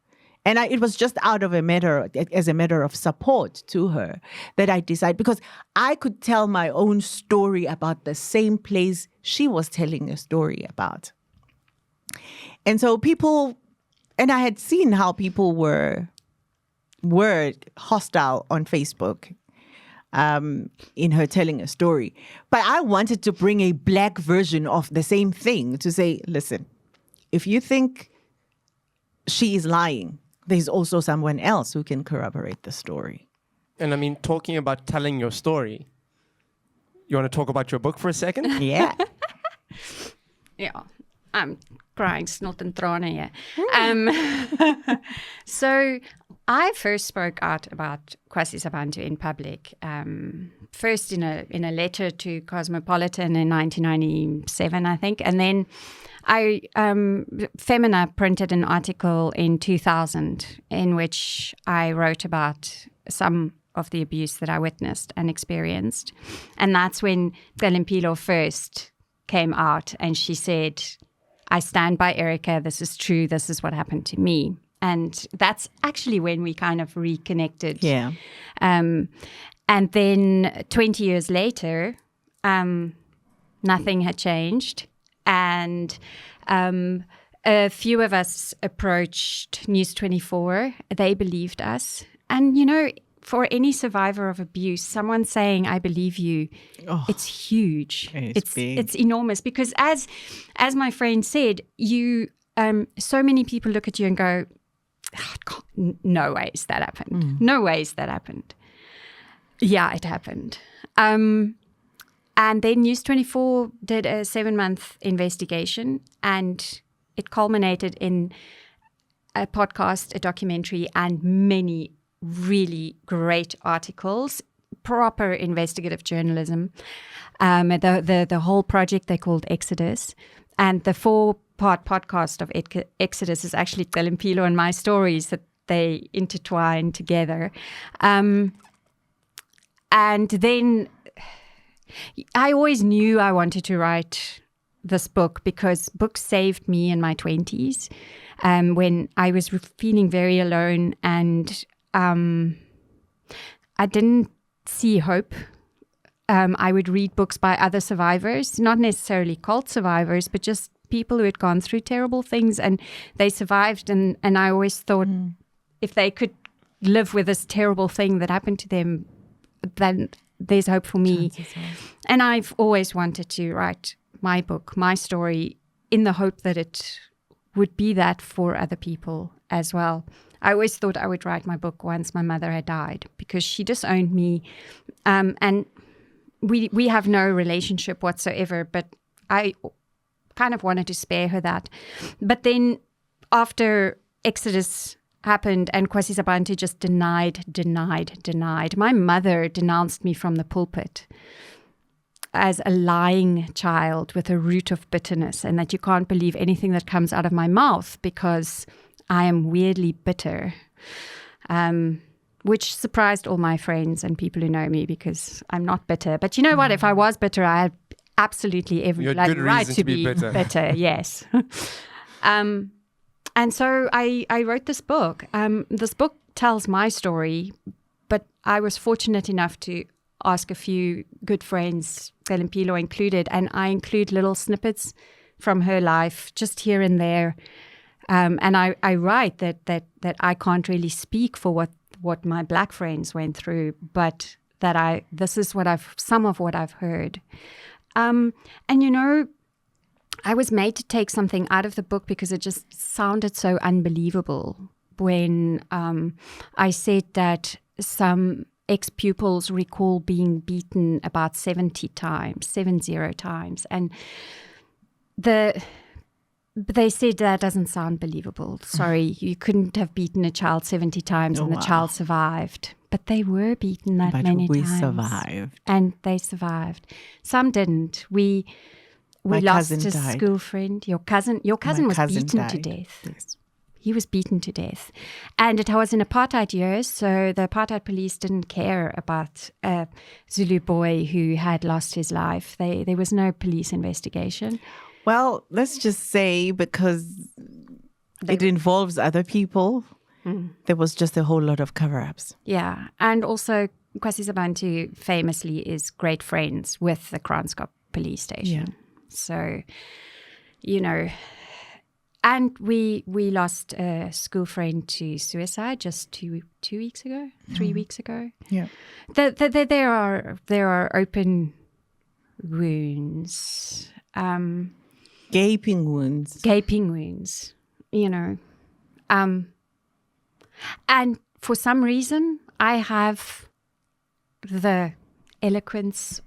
And it was just as a matter of support to her that I decided, because I could tell my own story about the same place she was telling a story about. And so and I had seen how people were hostile on Facebook in her telling a story. But I wanted to bring a black version of the same thing to say, listen, if you think she is lying, there's also someone else who can corroborate the story. And I mean, talking about telling your story, you want to talk about your book for a second? Yeah. Yeah, I'm crying snot and trane here. So I first spoke out about KwaSizabantu in public, first in a letter to Cosmopolitan in 1997, I think, and then Femina printed an article in 2000 in which I wrote about some of the abuse that I witnessed and experienced. And that's when Celimpilo first came out and she said, I stand by Erika, this is true, this is what happened to me. And that's actually when we kind of reconnected. Yeah. And then 20 years later, nothing had changed. And a few of us approached News 24. They believed us. And, you know, for any survivor of abuse, someone saying, I believe you, it's huge. It's big. It's enormous. Because as my friend said, you so many people look at you and go, no ways that happened. No ways that happened. Yeah, it happened. And then News 24 did a 7-month investigation, and it culminated in a podcast, a documentary, and many really great articles, proper investigative journalism. The whole project they called Exodus, and the 4-part podcast of Exodus is actually Celimpilo and my stories that they intertwine together. And then I always knew I wanted to write this book because books saved me in my 20s when I was feeling very alone, and I didn't see hope. I would read books by other survivors, not necessarily cult survivors, but just people who had gone through terrible things and they survived. And I always thought if they could live with this terrible thing that happened to them, then there's hope for me. And I've always wanted to write my book, my story, in the hope that it would be that for other people as well. I always thought I would write my book once my mother had died because she disowned me. And we have no relationship whatsoever, but I kind of wanted to spare her that. But then after Exodus happened and KwaSizabantu just denied. My mother denounced me from the pulpit as a lying child with a root of bitterness, and that you can't believe anything that comes out of my mouth because I am weirdly bitter, which surprised all my friends and people who know me because I'm not bitter. But you know what? If I was bitter, I had absolutely every right to be bitter. Yes. And so I wrote this book. This book tells my story, but I was fortunate enough to ask a few good friends, Celimpilo included, and I include little snippets from her life just here and there. And I write that I can't really speak for what my black friends went through, but that this is some of what I've heard. And you know, I was made to take something out of the book because it just sounded so unbelievable when I said that some ex-pupils recall being beaten about 70 times. And they said that doesn't sound believable. Sorry, you couldn't have beaten a child 70 times and the child survived. But they were beaten many times. But we survived. And they survived. Some didn't. We lost a school friend. Your cousin was beaten to death. Yes. He was beaten to death. And it was in apartheid years, so the apartheid police didn't care about a Zulu boy who had lost his life. There was no police investigation. Well, let's just say because it involves other people, there was just a whole lot of cover-ups. Yeah, and also KwaSizabantu famously is great friends with the Kranskop police station. Yeah. So, you know, and we lost a school friend to suicide just 2 weeks ago, 3 weeks ago. Yeah, there are open wounds, gaping wounds. You know, and for some reason I have the eloquence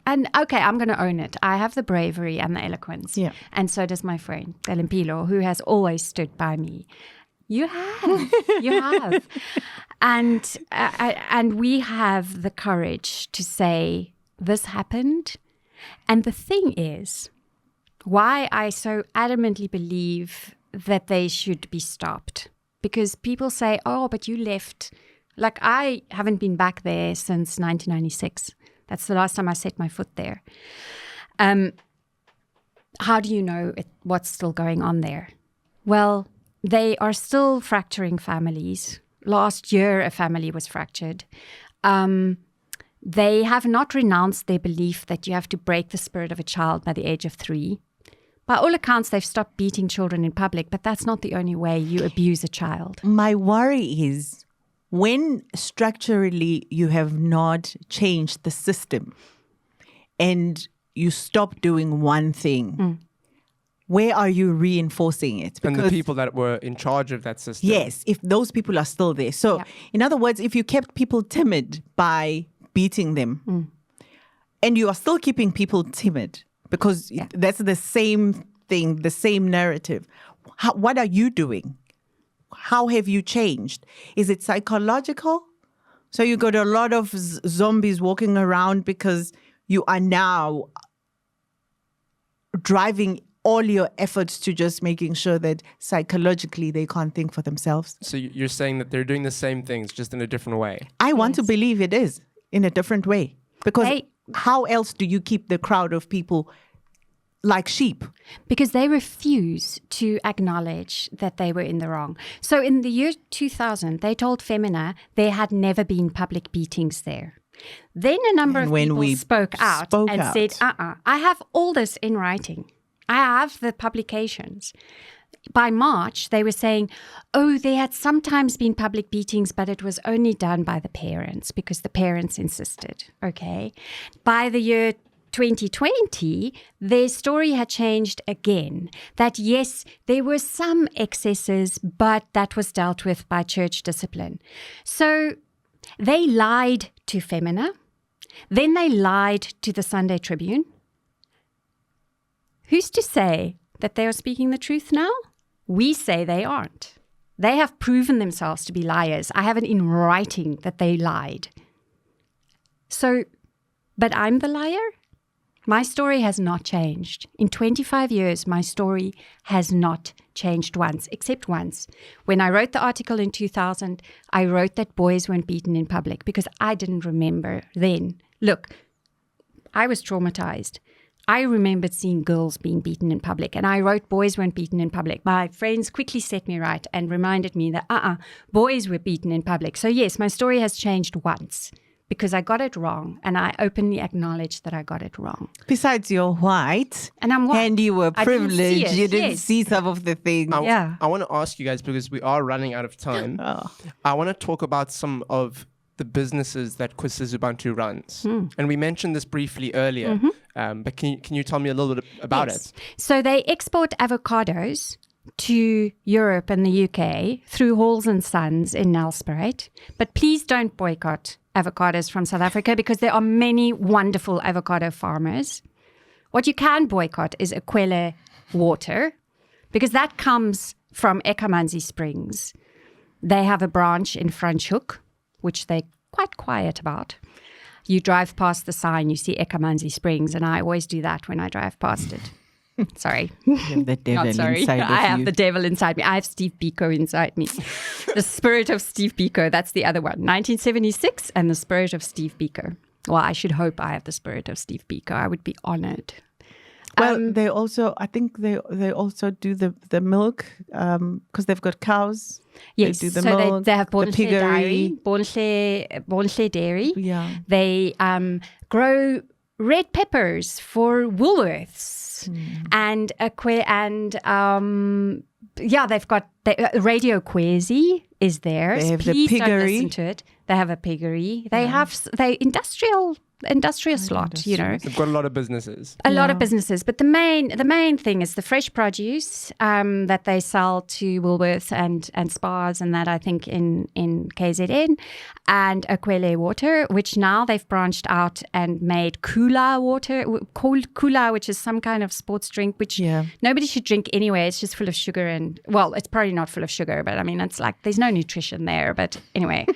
and okay, I'm going to own it. I have the bravery and the eloquence. Yeah. And so does my friend, Celimpilo, who has always stood by me. You have. And we have the courage to say, this happened. And the thing is, why I so adamantly believe that they should be stopped. Because people say, oh, but you left. Like, I haven't been back there since 1996. That's the last time I set my foot there. How do you know what's still going on there? Well, they are still fracturing families. Last year, a family was fractured. They have not renounced their belief that you have to break the spirit of a child by the age of 3. By all accounts, they've stopped beating children in public, but that's not the only way you abuse a child. My worry is when structurally you have not changed the system and you stop doing one thing, where are you reinforcing it? And the people that were in charge of that system. Yes, if those people are still there. So, in other words, if you kept people timid by beating them, and you are still keeping people timid, because that's the same thing, the same narrative. What are you doing? How have you changed? Is it psychological? So you got a lot of zombies walking around because you are now driving all your efforts to just making sure that psychologically they can't think for themselves. So you're saying that they're doing the same things, just in a different way. I want to believe it is in a different way. Because how else do you keep the crowd of people like sheep? Because they refuse to acknowledge that they were in the wrong. So in the year 2000, they told Femina there had never been public beatings there. Then a number of people spoke out and said, I have all this in writing. I have the publications. By March, they were saying, there had sometimes been public beatings, but it was only done by the parents because the parents insisted. Okay. By the year 2020, their story had changed again. That yes, there were some excesses, but that was dealt with by church discipline. So they lied to Femina. Then they lied to the Sunday Tribune. Who's to say that they are speaking the truth now? We say they aren't. They have proven themselves to be liars. I have it in writing that they lied. So, but I'm the liar? My story has not changed. In 25 years, my story has not changed once, except once. When I wrote the article in 2000, I wrote that boys weren't beaten in public because I didn't remember then. Look, I was traumatized. I remembered seeing girls being beaten in public, and I wrote boys weren't beaten in public. My friends quickly set me right and reminded me that, boys were beaten in public. So yes, my story has changed once because I got it wrong, and I openly acknowledge that I got it wrong. Besides, you're white. And I'm white. And you were privileged. You didn't yes. see some of the things. I want to ask you guys, because we are running out of time. I want to talk about some of the businesses that KwaSizabantu runs. And we mentioned this briefly earlier, but can you tell me a little bit about it? So they export avocados to Europe and the UK through Halls and Sons in Nelspruit. But please don't boycott avocados from South Africa because there are many wonderful avocado farmers. What you can boycott is Ekwele water because that comes from Ekamanzi Springs. They have a branch in Franschhoek, which they're quite quiet about. You drive past the sign, you see Ekamanzi Springs, and I always do that when I drive past it. Sorry. You have the devil inside of you. I have the devil inside me. I have Steve Biko inside me. The spirit of Steve Biko, that's the other one. 1976 and the spirit of Steve Biko. Well, I should hope I have the spirit of Steve Biko. I would be honored. Well, they also, I think they also do the milk because they've got cows. Yes, they do the so milk, they have the piggery. Bornhle Dairy. Yeah. They grow red peppers for Woolworths and they've got Radio Kwezi is there. They have Please the piggery. Don't listen to it. They have a piggery. They have industrial slot, you know. They've got a lot of businesses. A lot of businesses. But the main thing is the fresh produce that they sell to Woolworths and Spars and that I think in KZN and Ekwele water, which now they've branched out and made Kula water, called Kula, which is some kind of sports drink, which nobody should drink anyway. It's just full of sugar and, well, it's probably not full of sugar, but I mean, it's like there's no nutrition there. But anyway,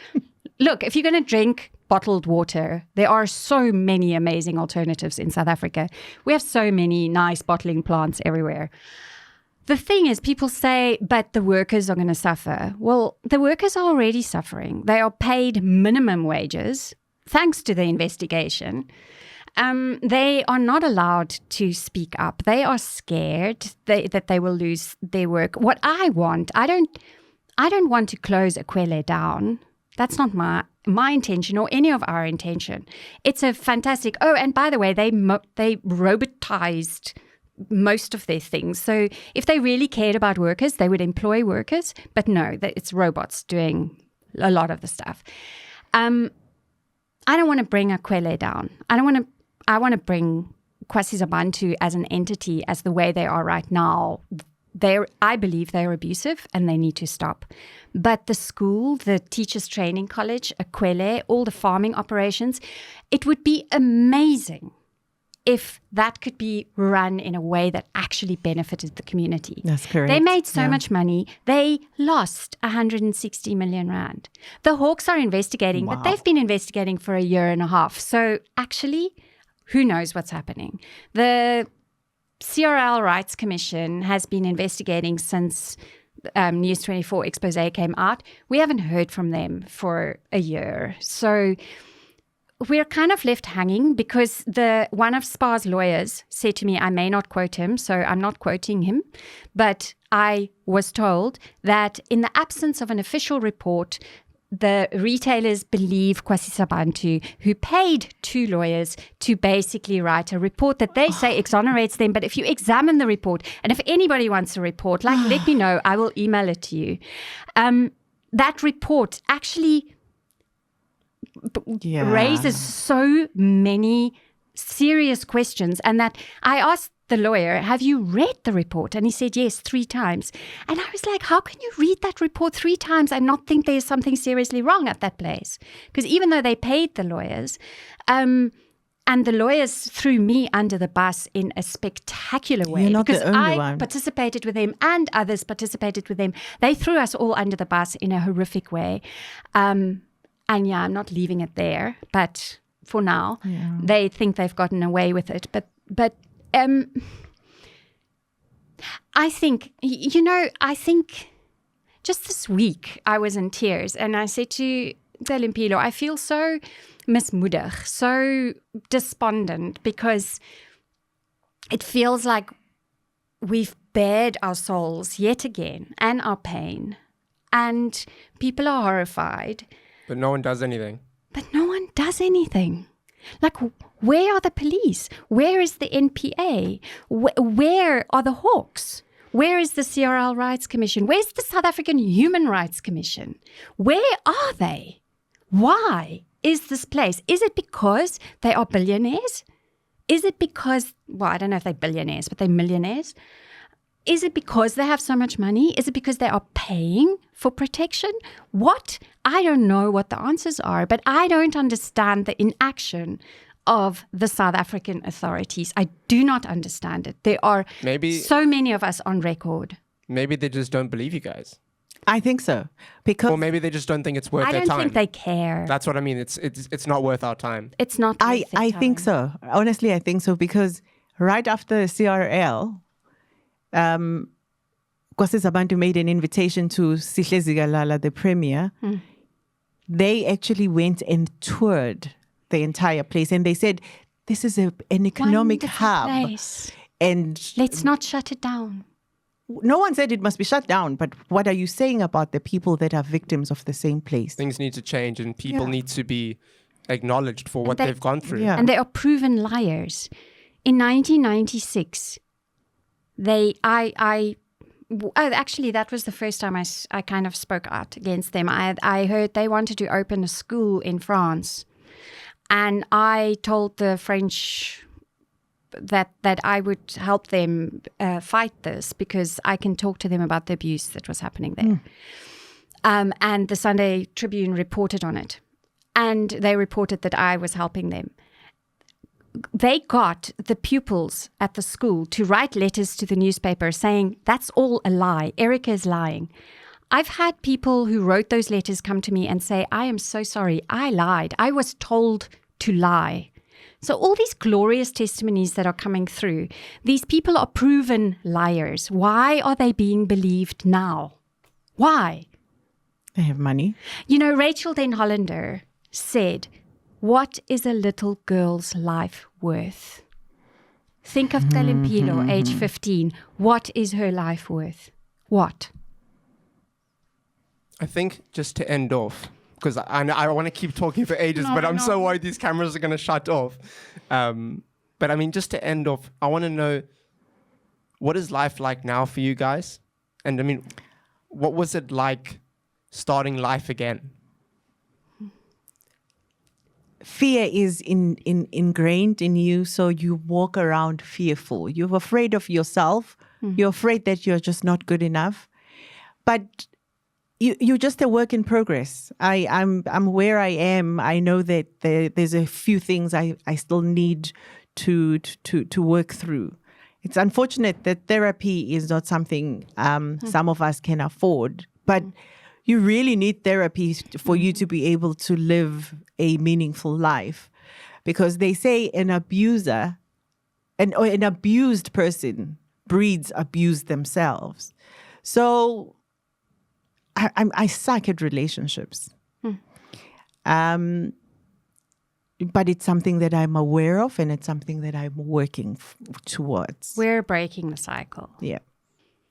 look, if you're going to drink bottled water, there are so many amazing alternatives in South Africa. We have so many nice bottling plants everywhere. The thing is, people say, but the workers are going to suffer. Well, the workers are already suffering. They are paid minimum wages, thanks to the investigation. They are not allowed to speak up. They are scared that they will lose their work. What I want, I don't want to close Ekwele down. That's not my intention or any of our intention. It's a fantastic. Oh, and by the way, they robotized most of their things. So if they really cared about workers, they would employ workers. But no, it's robots doing a lot of the stuff. I don't want to bring Ekwele down. I want to bring KwaSizabantu as an entity, as the way they are right now, I believe they're abusive and they need to stop. But the school, the teachers training college, Akwele, all the farming operations, it would be amazing if that could be run in a way that actually benefited the community. That's correct. They made so much money. They lost 160 million rand. The Hawks are investigating, but they've been investigating for a year and a half. So actually, who knows what's happening? The CRL Rights Commission has been investigating since News 24 expose came out. We haven't heard from them for a year. So we're kind of left hanging because one of SPA's lawyers said to me, I may not quote him, so I'm not quoting him, but I was told that in the absence of an official report, the retailers believe KwaSizabantu, who paid 2 lawyers to basically write a report that they say exonerates them. But if you examine the report, and if anybody wants a report, let me know, I will email it to you. That report actually raises so many serious questions, and that I asked the lawyer, have you read the report? And he said, yes, 3 times. And I was like, how can you read that report 3 times and not think there's something seriously wrong at that place? Because even though they paid the lawyers, and the lawyers threw me under the bus in a spectacular way. You're not because the only I one. participated with them and others participated with them. They threw us all under the bus in a horrific way. And yeah, I'm not leaving it there, but for now, they think they've gotten away with it. But I think just this week I was in tears and I said to Celimpilo, I feel so mismoedig, so despondent, because it feels like we've bared our souls yet again and our pain, and people are horrified. But no one does anything. Like, where are the police? Where is the NPA? Where are the Hawks? Where is the CRL Rights Commission? Where's the South African Human Rights Commission? Where are they? Why is this place? Is it because they are billionaires? Is it because, well, I don't know if they're billionaires, but they're millionaires? Is it because they have so much money? Is it because they are paying for protection? What? I don't know what the answers are, but I don't understand the inaction of the South African authorities. I do not understand it. There are so many of us on record. Maybe they just don't believe you guys. I think so. Because or maybe they just don't think it's worth their time. I don't think they care. That's what I mean. It's not worth our time. It's not worth I think so. Honestly, I think so, because right after CRL, KwaSizabantu made an invitation to Sihle Zikalala, the premier. They actually went and toured the entire place, and they said, this is an economic hub. Place. And let's not shut it down. No one said it must be shut down, but what are you saying about the people that are victims of the same place? Things need to change, and people need to be acknowledged for what they've gone through. And they are proven liars. In 1996, actually, that was the first time I kind of spoke out against them. I heard they wanted to open a school in France, and I told the French that I would help them fight this, because I can talk to them about the abuse that was happening there. And the Sunday Tribune reported on it, and they reported that I was helping them. They got the pupils at the school to write letters to the newspaper saying, that's all a lie. Erika is lying. I've had people who wrote those letters come to me and say, I am so sorry. I lied. I was told to lie. So all these glorious testimonies that are coming through, these people are proven liars. Why are they being believed now? Why? They have money. You know, Rachel Den Hollander said, what is a little girl's life worth? Think of Celimpilo, age 15. What is her life worth? What? I think just to end off, because I want to keep talking for ages, but I'm so worried these cameras are going to shut off. But I mean, just to end off, I want to know, what is life like now for you guys? And I mean, what was it like starting life again? fear is ingrained in you, so you walk around fearful. You're afraid of yourself. You're afraid that you're just not good enough. But you're just a work in progress. I'm where I am. I know that there's a few things I still need to work through. It's unfortunate that therapy is not something some of us can afford, but you really need therapy for you to be able to live a meaningful life, because they say an abuser or an abused person breeds abuse themselves. So I suck at relationships. But it's something that I'm aware of, and it's something that I'm working towards. We're breaking the cycle. Yeah.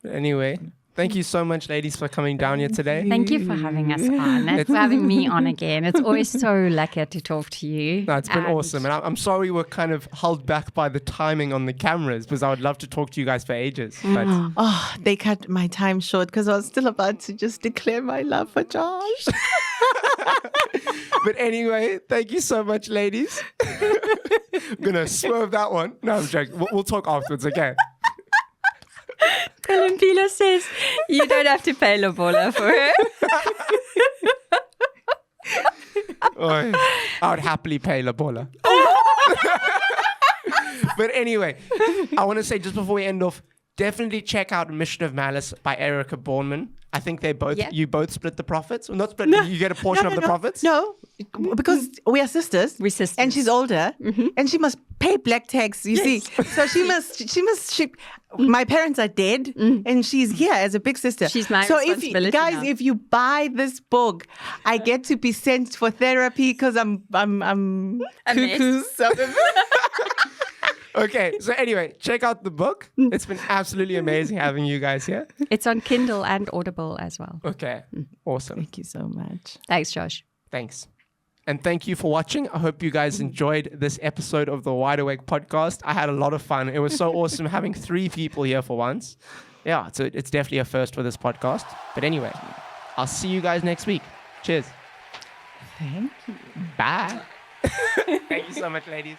Anyway, thank you so much, ladies, for coming down here today. Thank you for having us on and for having me on again. It's always so lekker to talk to you. No, it's been awesome. And I'm sorry we're kind of held back by the timing on the cameras, because I would love to talk to you guys for ages. But They cut my time short because I was still about to just declare my love for Josh. But anyway, thank you so much, ladies. I'm going to swerve that one. No, I'm joking. We'll talk afterwards, okay? Celimpilo says you don't have to pay Lobola for her. I would happily pay La Bola. But anyway, I want to say just before we end off, definitely check out Mission of Malice by Erika Bornman. I think you both split the profits. Well, not split, you get a portion of the profits? No, because we are sisters. We're sisters. And she's older, and she must pay black tax, you see. So she must ship. My parents are dead, and she's here as a big sister. She's my so responsibility now. if you buy this book, I get to be sent for therapy because I'm cuckoo. So Okay, so anyway, check out the book. It's been absolutely amazing having you guys here. It's on Kindle and Audible as well. Okay, awesome. Thank you so much. Thanks, Josh. Thanks. And thank you for watching. I hope you guys enjoyed this episode of the Wide Awake podcast. I had a lot of fun. It was so awesome having 3 people here for once. Yeah, so it's definitely a first for this podcast. But anyway, I'll see you guys next week. Cheers. Thank you. Bye. Thank you so much, ladies.